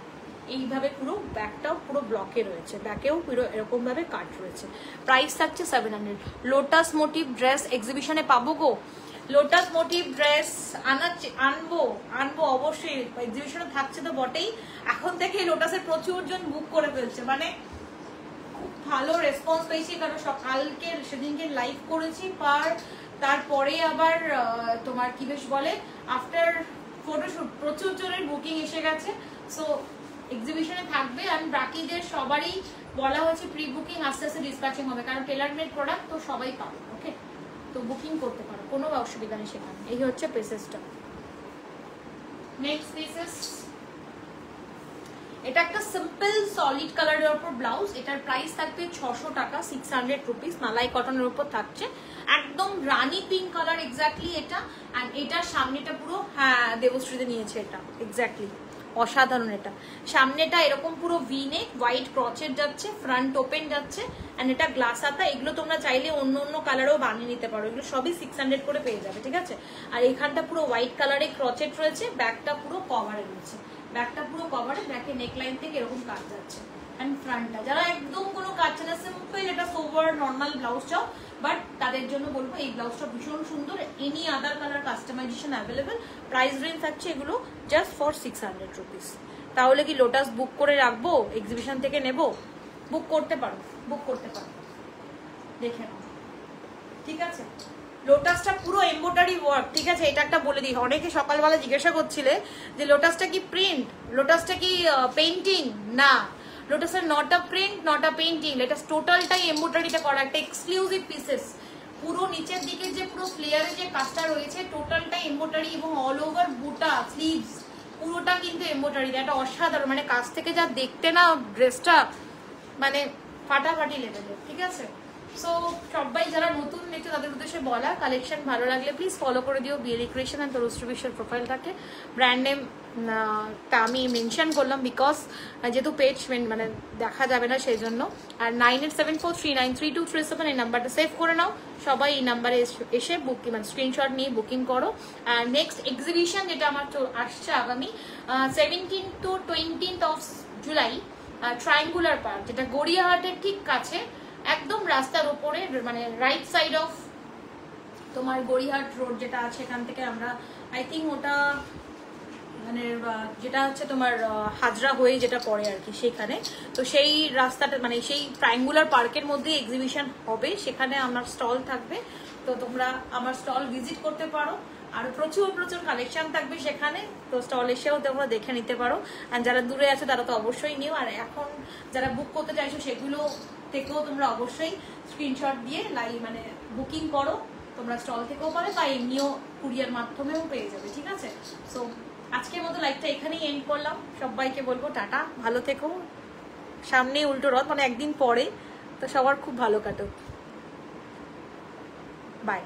এইভাবে পুরো ব্যাকটাও পুরো ব্লকে রয়েছে, ব্যাকেও পুরো এরকম ভাবে কাট রয়েছে। প্রাইস থাকছে 700। লোটাস মোটিভ ড্রেস এক্সিবিশনে পাবো গো, লোটাস মোটিভ ড্রেস আনবো অবশ্যই, এক্সিবিশনে থাকছে তো বটেই। এখন থেকে লোটাসের প্রচুর জন বুক করে ফেলছে, মানে খুব ভালো রেসপন্স পেয়েছি, কারণ সকালকে সেদিনকে লাইভ করেছি, তারপরে আবার তোমার কি বেশ বলে আফটার ফটোশুট প্রচুর জনের বুকিং এসে গেছে। সো এক্সিবিশনে থাকবে, আর বাকিদের সবারই বলা হয়েছে প্রি বুকিং আস্তে আস্তে ডিসপ্যাচিং হবে, কারণ টেলার মেড প্রোডাক্ট তো সবাই পাবে। ওকে, তো বুকিং করতে পারো, কোনো অসুবিধা নেই সেখানে। এই হচ্ছে পিসেসটা। নেক্সট পিসেস, এটা একটা সিম্পল সলিড কালারের উপর ব্লাউজ, এটার প্রাইস থাকবে 600 টাকা, 600 রুপিস। মালাই কটনের উপর থাকছে, একদম রানি পিঙ্ক কালার এক্স্যাক্টলি এটা। আর এটার সামনেটা পুরো, হ্যাঁ দেবশ্রীতে নিয়েছে এটা, এক্স্যাক্টলি অসাধারণ। এটা সামনেটা এরকম পুরো ভি নেক, হোয়াইট ক্রচেট যাচ্ছে, ফ্রন্ট ওপেন যাচ্ছে, এন্ড এটা গ্লাস হাতা। এগুলো তোমরা চাইলে অন্য অন্য কালারেও বানিয়ে নিতে পারো, এগুলো সবই 600 করে পেয়ে যাবে, ঠিক আছে। আর এখানটা পুরো হোয়াইট কালারে ক্রচেট রয়েছে, ব্যাকটা পুরো কভারে রয়েছে, ব্যাকটা পুরো কভারে, ব্যাকে নেকলাইন থেকে এরকম কাজ যাচ্ছে। এন্ড ফ্রন্টটা যারা একদম কোনো কাজ চায় না, সিম্পল এটা সোভার নর্মাল ব্লাউজ চাও, বাট তাদের জন্য বলবো এই ব্লাউজটা ভীষণ সুন্দর। Any other colour customisation available. Price range থাকছে এগুলো জাস্ট ফর 600 রুপিস। তাহলে কি লোটাস বুক করে রাখবো, এক্সিবিশন থেকে নেব? বুক করতে পারো, বুক করতে পারো, দেখে নাও, ঠিক আছে। লোটাসটা পুরো এমব্রয়ডারি ওয়ার্ক, ঠিক আছে। এটা একটা বলে দিই, অনেকে সকালবেলা জিজ্ঞাসা করছিলে যে লোটাসটা কি প্রিন্ট, লোটাসটা কি পেইন্টিং? না, লোটাসের not a print, not a painting, lotus টোটালটাই এমব্রয়ডারিটা করা, একটা এক্সক্লুসিভ পিসেস। পুরো নিচের দিকে যে পুরো ফ্লেয়ারে যে কাজটা রয়েছে টোটালটাই এমব্রয়ডারি, এবং অল ওভার বুটা স্লিভস পুরোটা কিন্তু এমব্রয়ডারি। এটা অসাধারণ, মানে কাছ থেকে যা দেখতে না ড্রেসটা, মানে ফাটাফাটি লেভেলের, ঠিক আছে। সো সবাই যারা নতুন দেখছো তাদের উদ্দেশ্যে বলা, কালেকশন ভালো লাগলে প্লিজ ফলো করে দিও বিএলি ক্রিয়েশন অ্যান্ড তরুশ্রী বিশ্বের প্রোফাইলটাকে। ব্র্যান্ড নেম তা আমি মেনশন করলাম বিকজ যেহেতু পেজ মানে দেখা যাবে না সেই জন্য। আর 9874393237 এই নাম্বারটা সেভ করে নাও, সবাই এই নাম্বারে এসে বুকিং মানে স্ক্রিনশট নিয়ে বুকিং করো। আর নেক্সট এক্সিবিশন যেটা আমার আসছে আগামী 17 to 20 জুলাই, ট্রায়াঙ্গুলার পার্ক, যেটা গড়িয়াহাটের ঠিক কাছে, একদম রাস্তার উপরে, মানে রাইট সাইড অফ তোমার গড়িয়াহাট রোড যেটা আছে, এখান থেকে আমরা আই থিঙ্ক ওটা মানে যেটা হচ্ছে তোমার হাজরা হয়ে যেটা পড়ে আর কি সেখানে। তো সেই রাস্তাটা মানে সেই ট্রায়াঙ্গুলার পার্কের মধ্যে এক্সিবিশন হবে, সেখানে আমার স্টল থাকবে। তো তোমরা আমার স্টল ভিজিট করতে পারো, আর প্রচুর প্রচুর কালেকশন থাকবে সেখানে। তো স্টল এসেও তোমরা দেখে নিতে পারো। আর যারা দূরে আছো তারা তো অবশ্যই নিও, আর এখন যারা বুক করতে চাইছো সেগুলো থেকেও তোমরা অবশ্যই স্ক্রিনশট দিয়ে মানে বুকিং করো। তোমরা স্টল থেকেও পারো বা এমনিও কুরিয়ার মাধ্যমেও পেয়ে যাবে, ঠিক আছে। সো আজকের মতো লাইভটা এখানেই এন্ড করলাম। সবাইকে বলবো টাটা, ভালো থেকো। সামনে উল্টো রথ, মানে একদিন পরে, তো সবার খুব ভালো কাটুক। বাই।